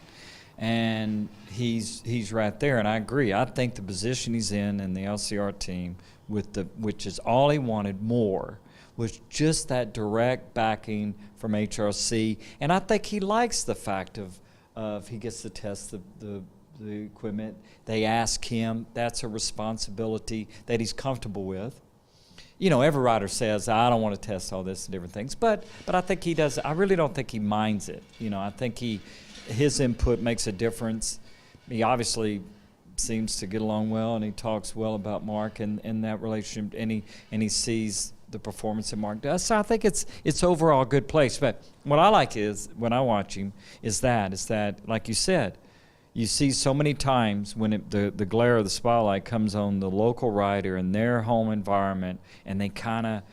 Speaker 2: and he's right there. And I agree. I think the position he's in the LCR team, which is all he wanted more, was just that direct backing from HRC. And I think he likes the fact of he gets to test the equipment. They ask him. That's a responsibility that he's comfortable with. You know, every rider says, I don't want to test all this and different things. But I think he does. I really don't think he minds it. You know, I think his input makes a difference. He obviously seems to get along well, and he talks well about Mark and that relationship, and he sees the performance that Mark does. So I think it's overall a good place. But what I like is, when I watch him, is that, like you said, you see so many times when the glare of the spotlight comes on the local rider in their home environment, and they kind of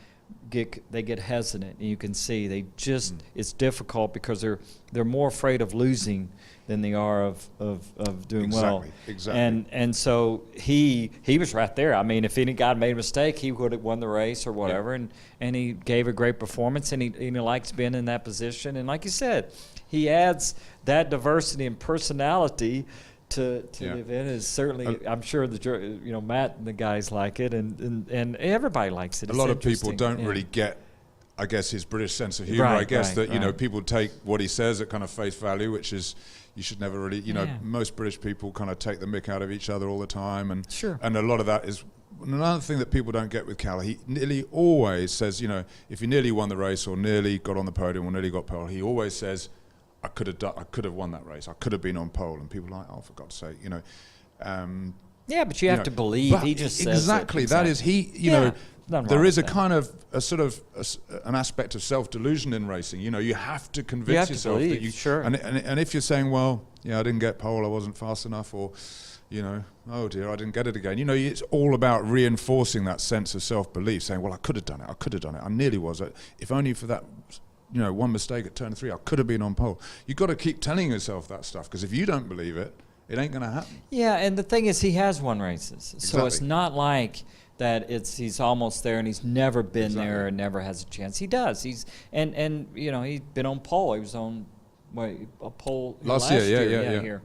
Speaker 2: get hesitant, and you can see they just it's difficult because they're more afraid of losing than they are of doing well.
Speaker 3: Exactly.
Speaker 2: And so he was right there. I mean, if any guy made a mistake, he would have won the race or whatever. Yeah. And he gave a great performance, and he likes being in that position. And like you said, he adds that diversity and personality to the event. Is certainly, I'm sure Matt and the guys like it, and everybody likes it.
Speaker 3: A lot of people don't really get I guess his British sense of humour.
Speaker 2: Right,
Speaker 3: I guess
Speaker 2: right,
Speaker 3: that you know
Speaker 2: right.
Speaker 3: people take what he says at kind of face value, which is you should never really, you know,
Speaker 2: Yeah.
Speaker 3: most British people kind of take the mick out of each other all the time, and
Speaker 2: Sure.
Speaker 3: and a lot of that is another thing that people don't get with Cal. He nearly always says, you know, if he nearly won the race or nearly got on the podium or nearly got pole, he always says, I could have won that race. I could have been on pole, and people are like, oh, for God's sake, you know.
Speaker 2: Yeah, but you have to believe.
Speaker 3: But
Speaker 2: He just says it.
Speaker 3: exactly. That is he. You
Speaker 2: Yeah,
Speaker 3: know,
Speaker 2: nothing
Speaker 3: there
Speaker 2: wrong
Speaker 3: is a
Speaker 2: with that.
Speaker 3: kind of a sort of an aspect of self-delusion in racing. You know, you have to convince
Speaker 2: You have to
Speaker 3: yourself that
Speaker 2: believe,
Speaker 3: you.
Speaker 2: sure.
Speaker 3: And if you're saying, well, yeah, I didn't get pole, I wasn't fast enough, or, you know, oh dear, I didn't get it again. You know, it's all about reinforcing that sense of self-belief, saying, well, I could have done it. I could have done it. I nearly was. If only for that. You know, one mistake at turn 3, I could have been on pole. You've got to keep telling yourself that stuff, because if you don't believe it, it ain't going to happen.
Speaker 2: Yeah, and the thing is, he has won races, so it's
Speaker 3: Exactly.
Speaker 2: not like that. He's almost there and he's never been
Speaker 3: Exactly.
Speaker 2: there and never has a chance. He does. He's and you know, he's been on pole. He was on a pole
Speaker 3: Last year, yeah.
Speaker 2: here.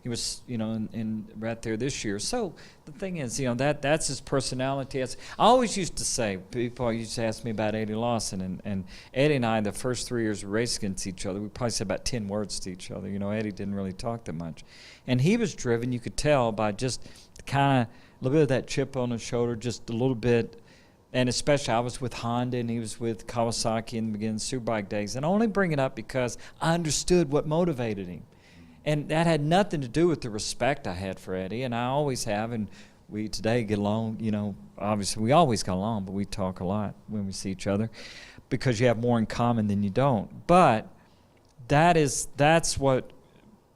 Speaker 2: He was, you know, in right there this year. So the thing is, you know, that's his personality. I always used to say, people used to ask me about Eddie Lawson, and Eddie and I, the first 3 years we raced against each other, we probably said about 10 words to each other. You know, Eddie didn't really talk that much. And he was driven, you could tell, by just kind of a little bit of that chip on his shoulder, just a little bit. And especially, I was with Honda and he was with Kawasaki in the beginning of Superbike days. And I only bring it up because I understood what motivated him. And that had nothing to do with the respect I had for Eddie, and I always have, and we today get along, you know, obviously we always get along, but we talk a lot when we see each other because you have more in common than you don't. But that's what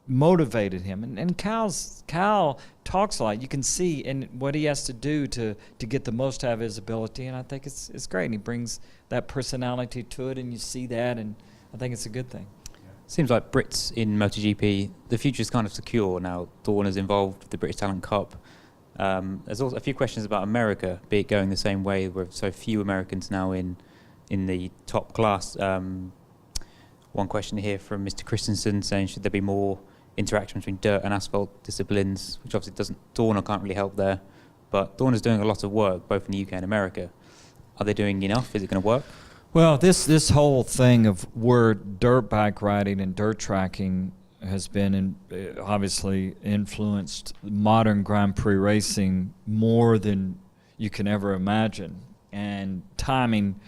Speaker 2: motivated him. And Cal talks a lot. You can see in what he has to do to get the most out of his ability, and I think it's great. And he brings that personality to it, and you see that, and I think it's a good thing.
Speaker 1: Seems like Brits in MotoGP, the future is kind of secure now. Dawn is involved with the British Talent Cup. There's also a few questions about America, be it going the same way with so few Americans now in the top class. One question here from Mr. Christensen saying, should there be more interaction between dirt and asphalt disciplines, which obviously doesn't, Dorna can't really help there, but Dorna's doing a lot of work both in the UK and America. Are they doing enough? Is it going to work?
Speaker 2: Well, this whole thing of where dirt bike riding and dirt tracking has been obviously influenced modern Grand Prix racing more than you can ever imagine. And timing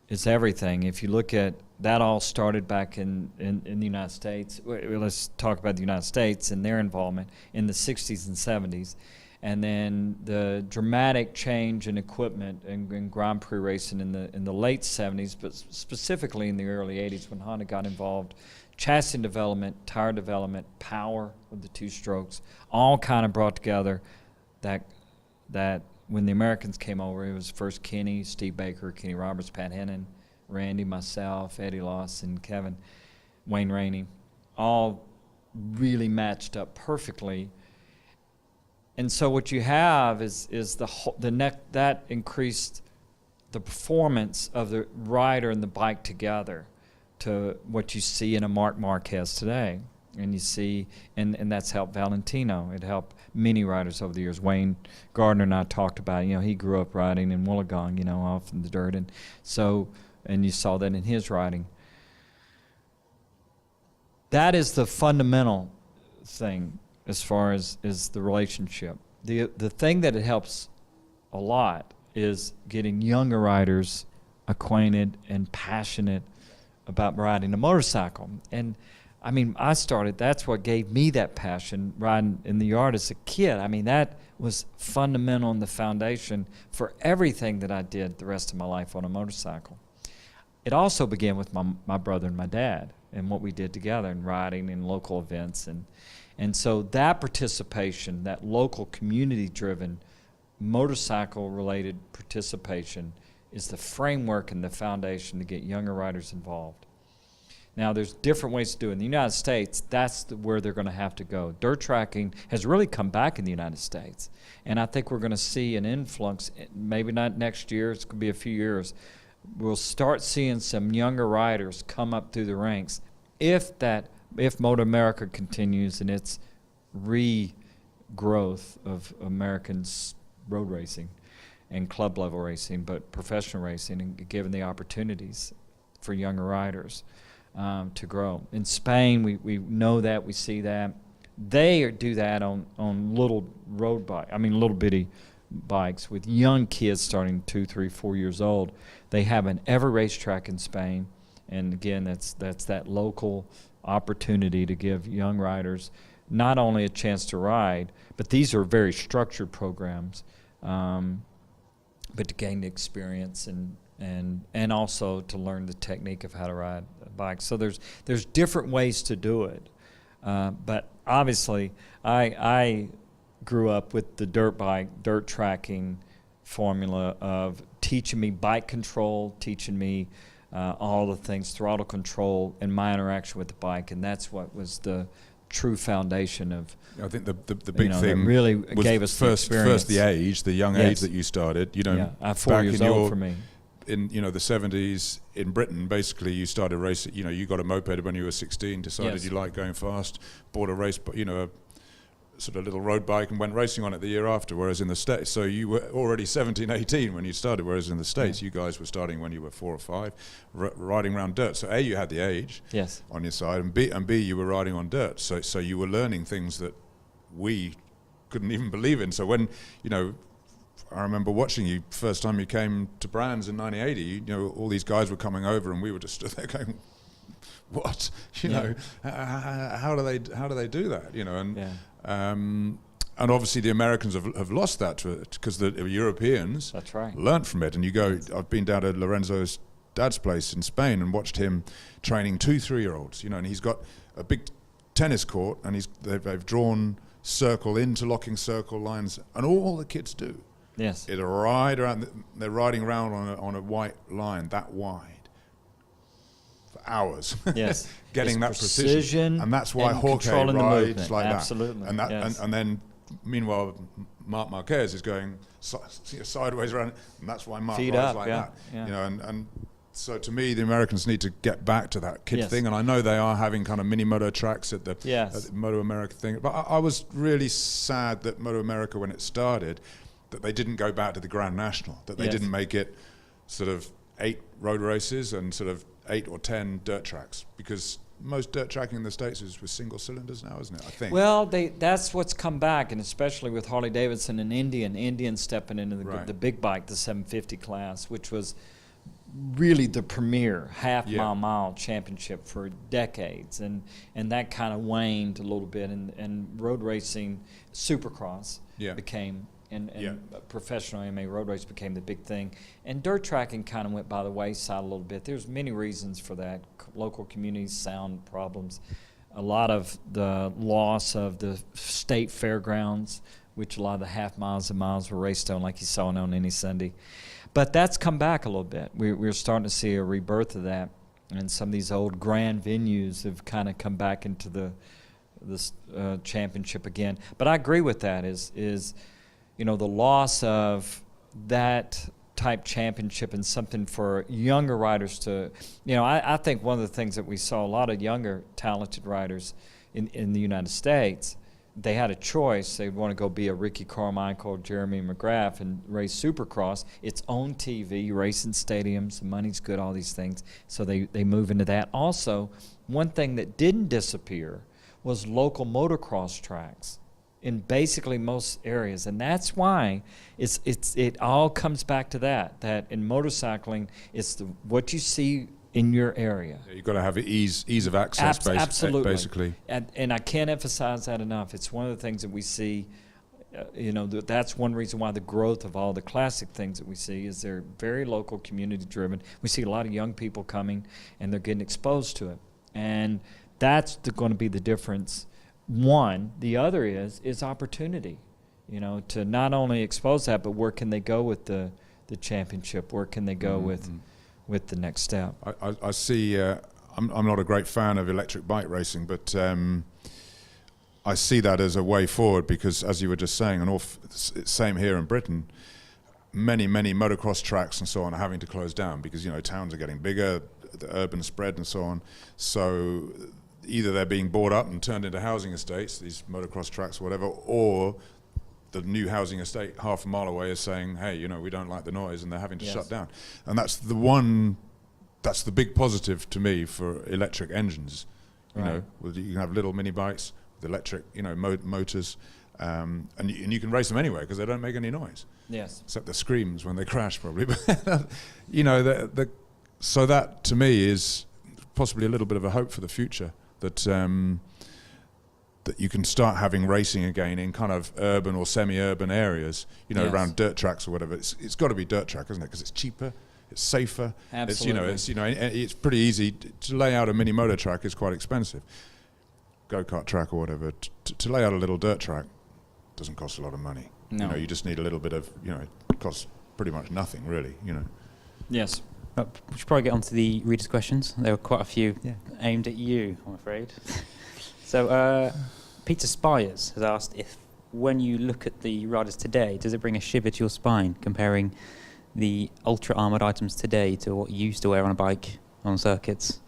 Speaker 2: is everything. If you look at that, all started back in the United States. Let's talk about the United States and their involvement in the 60s and 70s. And then the dramatic change in equipment in Grand Prix racing in the late 70s, but specifically in the early 80s when Honda got involved. Chassis development, tire development, power of the two strokes, all kind of brought together that when the Americans came over, it was first Kenny, Steve Baker, Kenny Roberts, Pat Hennon, Randy, myself, Eddie Lawson, Kevin, Wayne Rainey, all really matched up perfectly. And so what you have is that increased the performance of the rider and the bike together to what you see in a Marc Marquez today. And you see, and that's helped Valentino. It helped many riders over the years. Wayne Gardner and I talked about it. You know, he grew up riding in Wollongong, you know, off in the dirt. And so, and you saw that in his riding. That is the fundamental thing as far as the relationship. The thing that it helps a lot is getting younger riders acquainted and passionate about riding a motorcycle. And I mean, that's what gave me that passion, riding in the yard as a kid. I mean, that was fundamental in the foundation for everything that I did the rest of my life on a motorcycle. It also began with my brother and my dad and what we did together and riding in local events. And so that participation, that local community-driven motorcycle-related participation is the framework and the foundation to get younger riders involved. Now, there's different ways to do it. In the United States, that's where they're going to have to go. Dirt tracking has really come back in the United States. And I think we're going to see an influx, maybe not next year, it's going to be a few years. We'll start seeing some younger riders come up through the ranks if Motor America continues in its regrowth of Americans road racing and club level racing, but professional racing, and given the opportunities. for younger riders to grow. In Spain, we know that, we see that. They do that on little little bitty bikes with young kids starting 2, 3, 4 years old. They have an every racetrack in Spain, and again, that's that local opportunity to give young riders not only a chance to ride, but these are very structured programs, but to gain the experience and also to learn the technique of how to ride a bike. So there's different ways to do it, but obviously I grew up with the dirt tracking formula of teaching me bike control, teaching me all the things, throttle control, and my interaction with the bike, and that's what was the true foundation of.
Speaker 3: I think the big thing
Speaker 2: that really
Speaker 3: was
Speaker 2: gave us
Speaker 3: first the young age that you started.
Speaker 2: Yeah, 4 years old for me.
Speaker 3: In the 70s in Britain, basically you started racing. You got a moped when you were 16, decided you liked going fast, bought a race, a sort of little road bike and went racing on it the year after. Whereas in the States, so you were already 17, 18 when you started. Whereas in the States, you guys were starting when you were 4 or 5, riding around dirt. So A, you had the age on your side, and B, you were riding on dirt. So you were learning things that we couldn't even believe in. So when I remember watching you first time you came to Brands in 1980. All these guys were coming over, and we were just stood there going, "What? How do they do that?" And obviously the Americans have lost that to it because the Europeans learnt from it. And I've been down to Lorenzo's dad's place in Spain and watched him training 2, 3-year-olds. And he's got a big tennis court, and they've drawn interlocking circle lines, and all the kids do.
Speaker 2: Yes.
Speaker 3: They're riding around on a white line that wide for hours.
Speaker 2: Yes.
Speaker 3: Getting that precision. And that's why Jorge rides like
Speaker 2: Absolutely.
Speaker 3: that. And then meanwhile Marc Marquez is going sideways around, and that's why Marc rides like that. Yeah. And so to me, the Americans need to get back to that kid thing, and I know they are having kind of mini moto tracks at the Moto America thing. But I was really sad that Moto America, when it started, that they didn't go back to the Grand National, that they didn't make it sort of 8 road races and sort of 8 or 10 dirt tracks, because most dirt tracking in the States is with single cylinders now, isn't it? I think.
Speaker 2: Well, that's what's come back, and especially with Harley Davidson and Indian stepping into the big bike, the 750 class, which was really the premier half-mile championship for decades, and that kind of waned a little bit, and road racing, Supercross became, and professional AMA road race became the big thing, and dirt tracking kind of went by the wayside a little bit. There's many reasons for that: local communities, sound problems, a lot of the loss of the state fairgrounds, which a lot of the half miles and miles were raced on, like you saw on any Sunday. But that's come back a little bit. We're starting to see a rebirth of that, and some of these old grand venues have kind of come back into this championship again. But I agree with that. Is the loss of that type championship and something for younger riders to, I think one of the things that we saw, a lot of younger talented riders in the United States, they had a choice. They'd want to go be a Ricky Carmichael, Jeremy McGrath, and race Supercross. It's on TV, racing stadiums, the money's good, all these things. So they move into that. Also, one thing that didn't disappear was local motocross tracks in basically most areas, and that's why it all comes back to that in motorcycling, it's what you see in your area.
Speaker 3: You've got to have ease of access,
Speaker 2: absolutely.
Speaker 3: Basically.
Speaker 2: And I can't emphasize that enough. It's one of the things that we see, that's one reason why the growth of all the classic things that we see is they're very local, community driven. We see a lot of young people coming, and they're getting exposed to it. And that's going to be the difference. One, the other is opportunity, to not only expose that, but where can they go with the championship? Where can they go with the next step?
Speaker 3: I see. I'm not a great fan of electric bike racing, but I see that as a way forward, because, as you were just saying, and same here in Britain, many motocross tracks and so on are having to close down because towns are getting bigger, the urban spread and so on. So either they're being bought up and turned into housing estates, these motocross tracks or whatever, or the new housing estate half a mile away is saying, hey, we don't like the noise, and they're having to shut down. And that's the one that's the big positive to me for electric engines. You
Speaker 2: Right.
Speaker 3: know, you can have little mini bikes with electric, you know, motors, and you can race them anywhere because they don't make any noise.
Speaker 2: Yes.
Speaker 3: Except the screams when they crash, probably. But you know, so that to me is possibly a little bit of a hope for the future, that that you can start having racing again in kind of urban or semi-urban areas. You know,
Speaker 2: Yes.
Speaker 3: around dirt tracks or whatever. It's got to be dirt track, isn't it? Because it's cheaper, it's safer.
Speaker 2: Absolutely.
Speaker 3: It's pretty easy to lay out a mini motor track. Is quite expensive. Go-kart track or whatever. To lay out a little dirt track doesn't cost a lot of money.
Speaker 2: No.
Speaker 3: You know, you just need a little bit of, you know, it costs pretty much nothing, really, you know.
Speaker 2: Yes.
Speaker 1: We should probably get on to the readers' questions. There were quite a few aimed at you, I'm afraid. So, Peter Spires has asked if, when you look at the riders today, does it bring a shiver to your spine comparing the ultra-armoured items today to what you used to wear on a bike on circuits?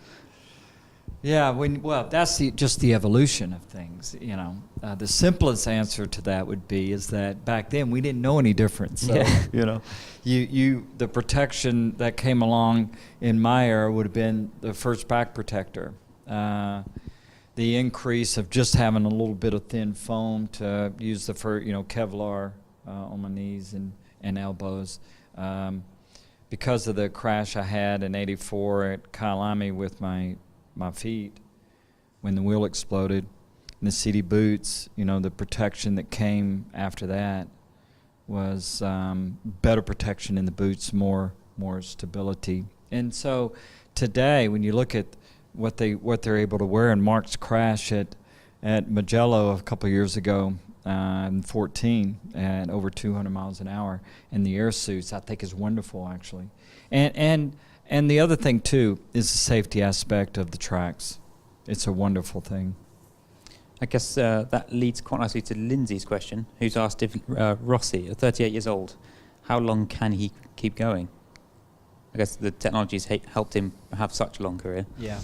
Speaker 2: Yeah, well, that's just the evolution of things, you know. The simplest answer to that would be is that back then we didn't know any difference. So, you know, the protection that came along in my era would have been the first back protector. The increase of just having a little bit of thin foam to use the Kevlar on my knees and elbows. Because of the crash I had in '84 at Kyalami with my feet when the wheel exploded, and the CD boots, you know, the protection that came after that was better protection in the boots, more stability. And so today, when you look at what they're able to wear, in Mark's crash at Mugello a couple of years ago in 14 at over 200 miles an hour, and the air suits, I think is wonderful actually. And the other thing too is the safety aspect of the tracks. It's a wonderful thing.
Speaker 1: I guess that leads quite nicely to Lindsay's question, who's asked if Rossi, at 38 years old, how long can he keep going? I guess the technology's helped him have such a long career.
Speaker 2: Yeah.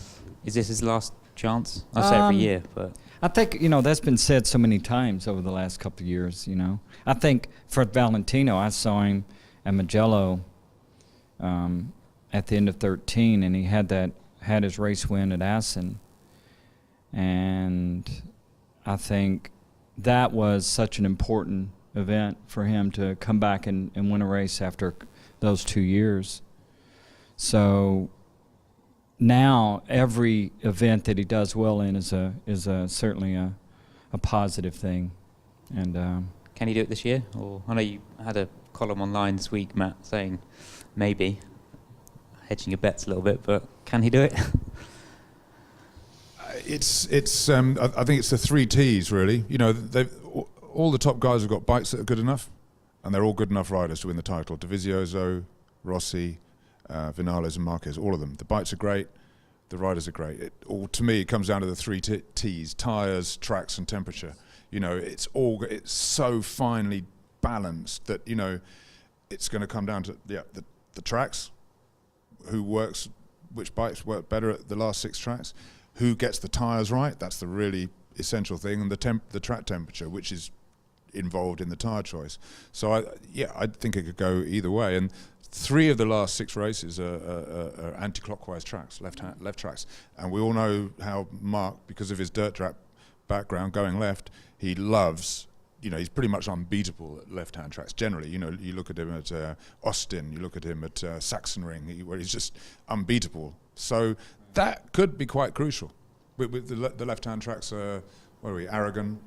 Speaker 1: Is this his last chance? I say every year, but
Speaker 2: I think, you know, that's been said so many times over the last couple of years, you know. I think for Valentino, I saw him at Mugello at the end of 13, and he had his race win at Assen. And I think that was such an important event for him to come back and win a race after those 2 years. So now every event that he does well in is certainly a positive thing. And
Speaker 1: can he do it this year? Or I know you had a column online this week, Matt, saying maybe, hedging your bets a little bit, but can he do it?
Speaker 3: It's I think it's the 3 T's really. You know, all the top guys have got bikes that are good enough, and they're all good enough riders to win the title. Dovizioso, Rossi, Vinales and Marquez, all of them. The bikes are great, the riders are great. To me, it comes down to the 3 T's: tyres, tracks, and temperature. You know, it's so finely balanced that, you know, it's going to come down to the tracks, which bikes work better at the last 6 tracks, who gets the tyres right. That's the really essential thing, and the track temperature, which is involved in the tyre choice. So I think it could go either way. And 3 of the last 6 races are anti-clockwise tracks, left tracks, and we all know how Mark, because of his dirt track background, going left, he loves. You know, he's pretty much unbeatable at left-hand tracks generally. You know, you look at him at Austin, you look at him at Sachsenring, where he's just unbeatable. So that could be quite crucial. With the left-hand tracks, where are we? Aragon,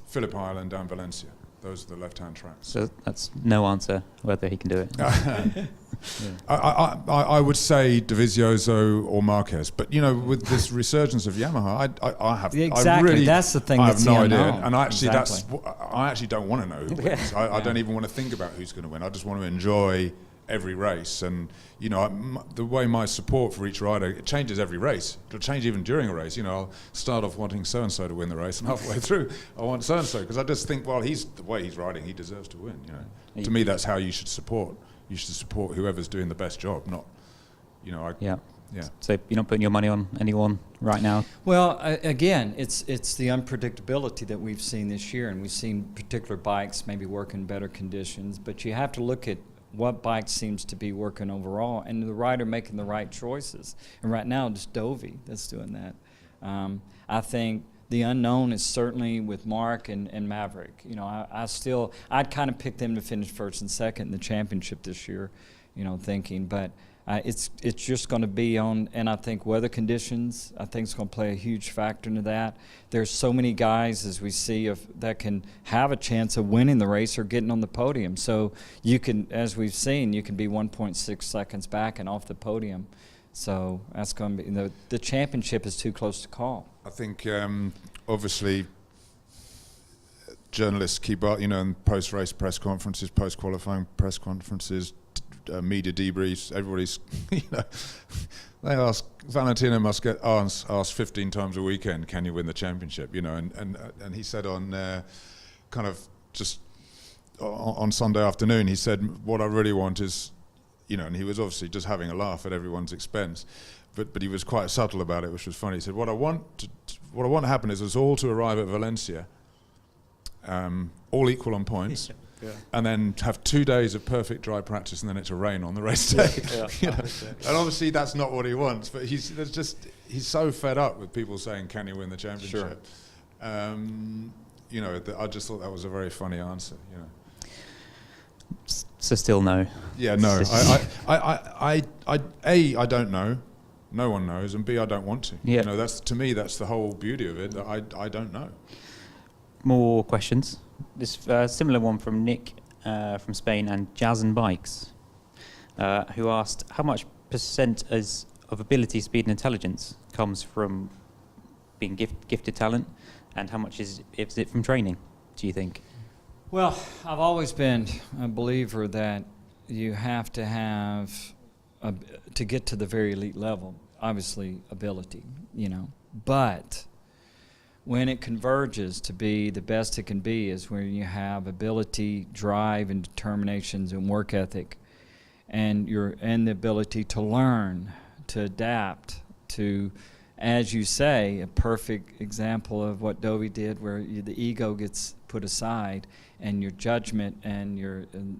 Speaker 3: Phillip Island, and Valencia. Those are the left-hand tracks.
Speaker 1: So that's no answer whether he can do it.
Speaker 3: I would say Dovizioso or Marquez, but you know, with this resurgence of Yamaha, I have
Speaker 2: exactly.
Speaker 3: I really,
Speaker 2: that's the thing.
Speaker 3: I
Speaker 2: That's
Speaker 3: have no
Speaker 2: the
Speaker 3: idea,
Speaker 2: unknown.
Speaker 3: and actually,
Speaker 2: Exactly.
Speaker 3: I actually don't want to know who wins. I don't even want to think about who's going to win. I just want to enjoy every race, and you know, the way my support for each rider, it changes every race. It'll change even during a race. You know, I'll start off wanting so and so to win the race, and halfway through I want so and so, because I just think, well, the way he's riding, he deserves to win. You know, to me, that's how you should support. You should support whoever's doing the best job, not, you know. Yeah.
Speaker 1: So you're not putting your money on anyone right now?
Speaker 2: Well, again, it's the unpredictability that we've seen this year, and we've seen particular bikes maybe work in better conditions. But you have to look at what bike seems to be working overall, and the rider making the right choices. And right now, it's Dovey that's doing that. I think the unknown is certainly with Mark and Maverick. You know, I'd kind of pick them to finish first and second in the championship this year, you know, thinking. But it's just going to be on, and I think weather conditions, I think, is going to play a huge factor into that. There's so many guys, as we see, that can have a chance of winning the race or getting on the podium. So you can, as we've seen, you can be 1.6 seconds back and off the podium. So that's going to be, the championship is too close to call.
Speaker 3: I think obviously journalists keep up, you know, in post-race press conferences, post-qualifying press conferences, media debriefs. Everybody's, you know, they ask, Valentino must get asked 15 times a weekend, can you win the championship? You know, and he said on kind of just on Sunday afternoon, he said, what I really want is, you know, and he was obviously just having a laugh at everyone's expense, but he was quite subtle about it, which was funny. He said, what I want to happen is us all to arrive at Valencia, all equal on points, yeah. And then have 2 days of perfect dry practice, and then it to rain on the race day. Yeah. You know? And obviously that's not what he wants, but he's so fed up with people saying, can you win the championship? Sure. You know, I just thought that was a very funny answer, you know.
Speaker 1: So still no.
Speaker 3: Yeah, no. I don't know. No one knows, and B, I don't want to. Yeah. You know, that's, to me, that's the whole beauty of it. That I don't know. More
Speaker 1: questions. This similar one from Nick from Spain and Jazz and Bikes, who asked how much percent of ability, speed, and intelligence comes from being gifted talent, and how much is it from training? Do you think?
Speaker 2: Well, I've always been a believer that you have to have, to get to the very elite level, obviously ability, you know. But when it converges to be the best it can be is when you have ability, drive, and determinations and work ethic, and the ability to learn, to adapt, to, as you say, a perfect example of what Dovey did, where the ego gets put aside and your judgment and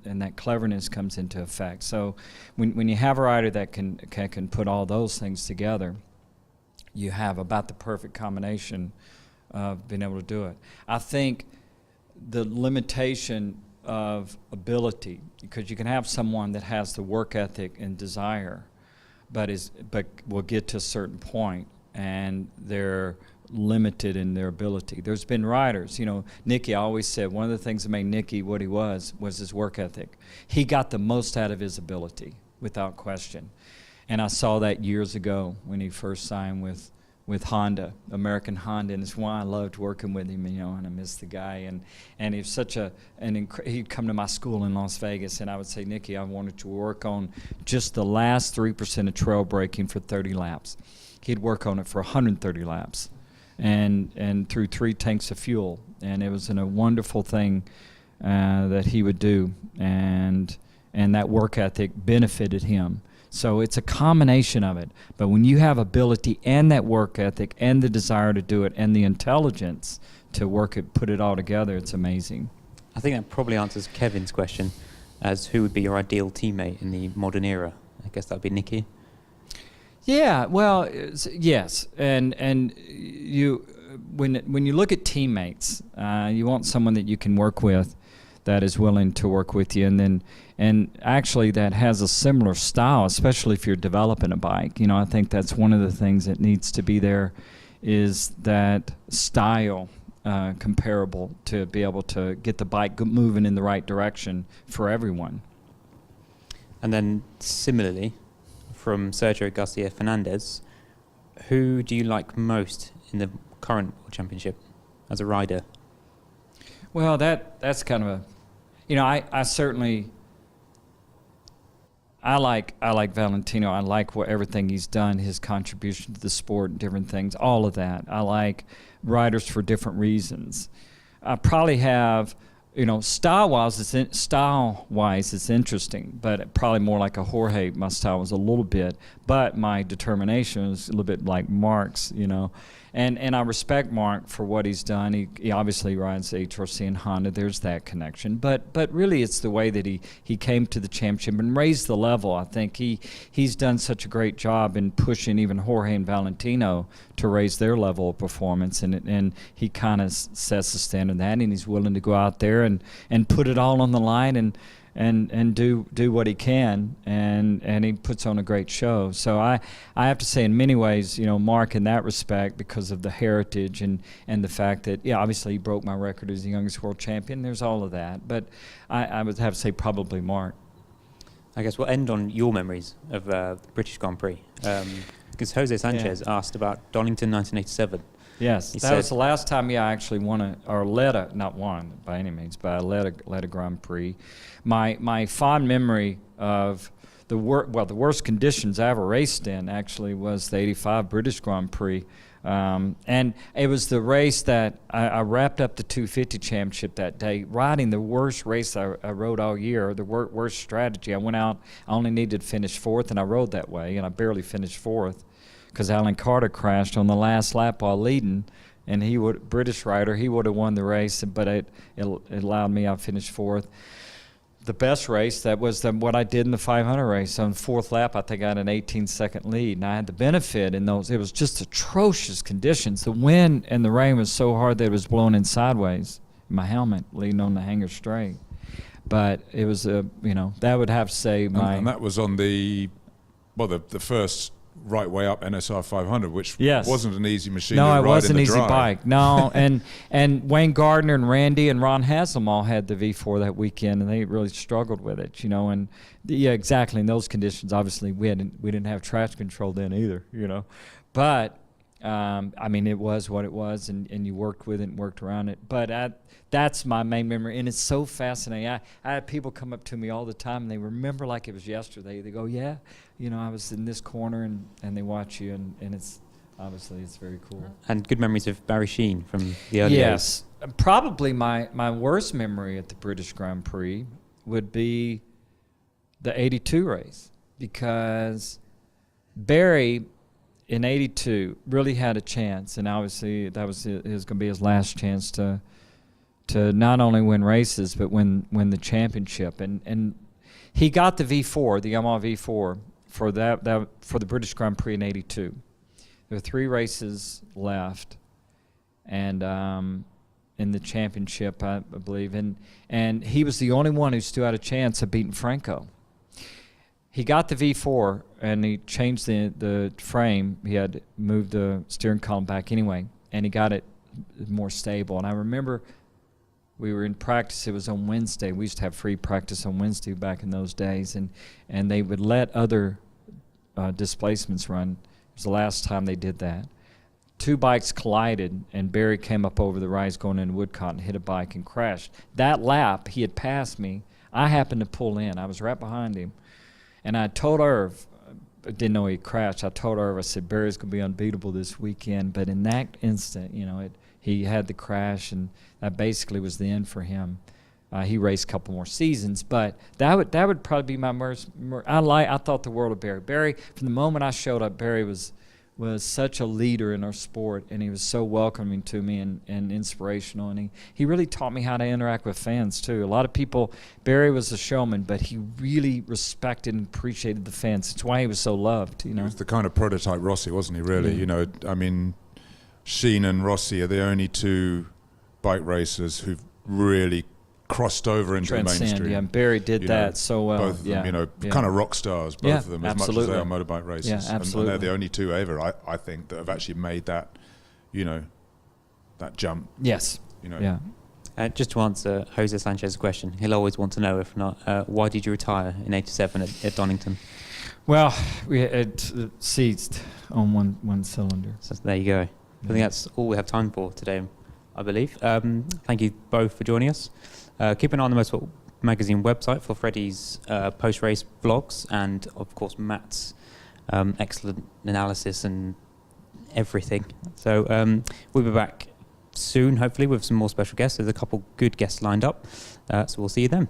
Speaker 2: and that cleverness comes into effect. So when you have a rider that can put all those things together, you have about the perfect combination of being able to do it. I think the limitation of ability, because you can have someone that has the work ethic and desire, but will get to a certain point and they're limited in their ability. There's been riders, you know, Nicky, I always said one of the things that made Nicky what he was his work ethic. He got the most out of his ability, without question. And I saw that years ago when he first signed with Honda, American Honda, and it's why I loved working with him, you know, and I miss the guy. And he was such he'd come to my school in Las Vegas, and I would say, Nicky, I wanted to work on just the last 3% of trail braking for 30 laps. He'd work on it for 130 laps. And through 3 tanks of fuel, and it was a wonderful thing that he would do, and that work ethic benefited him. So it's a combination of it. But when you have ability and that work ethic and the desire to do it and the intelligence to put it all together, it's amazing.
Speaker 1: I think that probably answers Kevin's question, as who would be your ideal teammate in the modern era. I guess that would be Nicky.
Speaker 2: Yeah, well, yes, and you when you look at teammates, you want someone that you can work with, that is willing to work with you, and actually that has a similar style, especially if you're developing a bike. You know, I think that's one of the things that needs to be there, is that style comparable to be able to get the bike moving in the right direction for everyone.
Speaker 1: And then similarly, from Sergio Garcia Fernandez, who do you like most in the current World Championship as a rider?
Speaker 2: Well, that's kind of a, you know, I certainly, I like Valentino. I like everything he's done, his contribution to the sport and different things, all of that. I like riders for different reasons. I probably have, style-wise, it's interesting, but probably more like a Jorge. My style was a little bit, but my determination is a little bit like Mark's, And I respect Mark for what he's done. He obviously rides HRC and Honda. There's that connection. But really it's the way that he came to the championship and raised the level. I think he's done such a great job in pushing even Jorge and Valentino to raise their level of performance. And he kind of sets the standard of that, and he's willing to go out there and put it all on the line and do what he can, and he puts on a great show. So I have to say, in many ways, Mark, in that respect, because of the heritage and the fact that, obviously he broke my record as the youngest world champion. There's all of that, but I would have to say probably Mark.
Speaker 1: I guess we'll end on your memories of the British Grand Prix, because Jose Sanchez asked about Donington 1987.
Speaker 2: Yes, that was the last time I actually not won by any means, but I led a Grand Prix. My fond memory of the worst conditions I ever raced in actually was the '85 British Grand Prix, and it was the race that I wrapped up the 250 championship that day, riding the worst race I rode all year, the worst strategy. I went out, I only needed to finish fourth, and I rode that way, and I barely finished fourth, because Alan Carter crashed on the last lap while leading, and British rider, he would have won the race, but it allowed me, I finished fourth. The best race, that was what I did in the 500 race. On fourth lap, I think I had an 18-second lead, and I had the benefit in those. It was just atrocious conditions. The wind and the rain was so hard that it was blowing in sideways. My helmet leaning on the hanger straight. But it was, that would have to say my...
Speaker 3: And that was on the first right way up NSR 500, which wasn't an easy machine to ride in the dry.
Speaker 2: No, it wasn't an easy bike. No, and Wayne Gardner and Randy and Ron Haslam all had the V4 that weekend, and they really struggled with it, And exactly in those conditions, obviously we didn't have traction control then either, But it was what it was, and you worked with it and worked around it. But that's my main memory, and it's so fascinating. I had people come up to me all the time, and they remember like it was yesterday. They go, I was in this corner, and they watch you, and it's obviously it's very cool.
Speaker 1: And good memories of Barry Sheen from the early
Speaker 2: days. Probably my worst memory at the British Grand Prix would be the '82 race, because Barry in '82 really had a chance, and obviously that was going to be his last chance to not only win races but win the championship. And he got the V4, the Yamaha V4, for the British Grand Prix in '82. There were 3 races left, and in the championship, I believe, and he was the only one who still had a chance of beating Franco. He got the V4, and he changed the frame. He had moved the steering column back anyway, and he got it more stable. And I remember we were in practice. It was on Wednesday. We used to have free practice on Wednesday back in those days, and they would let other displacements run. It was the last time they did that. 2 bikes collided, and Barry came up over the rise going into Woodcott and hit a bike and crashed. That lap, he had passed me. I happened to pull in. I was right behind him. And I told Irv, I didn't know he crashed. I told Irv, I said, Barry's going to be unbeatable this weekend. But in that instant, he had the crash, and that basically was the end for him. He raced a couple more seasons, but that would probably be my worst. I thought the world of Barry. Barry, from the moment I showed up, Barry was such a leader in our sport, and he was so welcoming to me and inspirational, and he really taught me how to interact with fans too. A lot of people, Barry was a showman, but he really respected and appreciated the fans. That's why he was so loved.
Speaker 3: He was the kind of prototype Rossi, wasn't he? Really, Sheen and Rossi are the only 2 bike racers who've really crossed over into the mainstream.
Speaker 2: Yeah, Barry did that so well.
Speaker 3: Both of them, kind of rock stars, both of them, as much as they are motorbike racers.
Speaker 2: Yeah, absolutely.
Speaker 3: And they're the only 2 ever, I think, that have actually made that, that jump.
Speaker 2: Yes. Yeah.
Speaker 1: Just to answer Jose Sanchez's question, he'll always want to know, if not, why did you retire in '87 at Donington?
Speaker 2: Well, we had seized on one cylinder.
Speaker 1: So there you go. I think that's all we have time for today, I believe. Thank you both for joining us. Keep an eye on the Motorsport Magazine website for Freddie's post-race vlogs, and of course Matt's excellent analysis and everything. So we'll be back soon, hopefully, with some more special guests. There's a couple good guests lined up, so we'll see you then.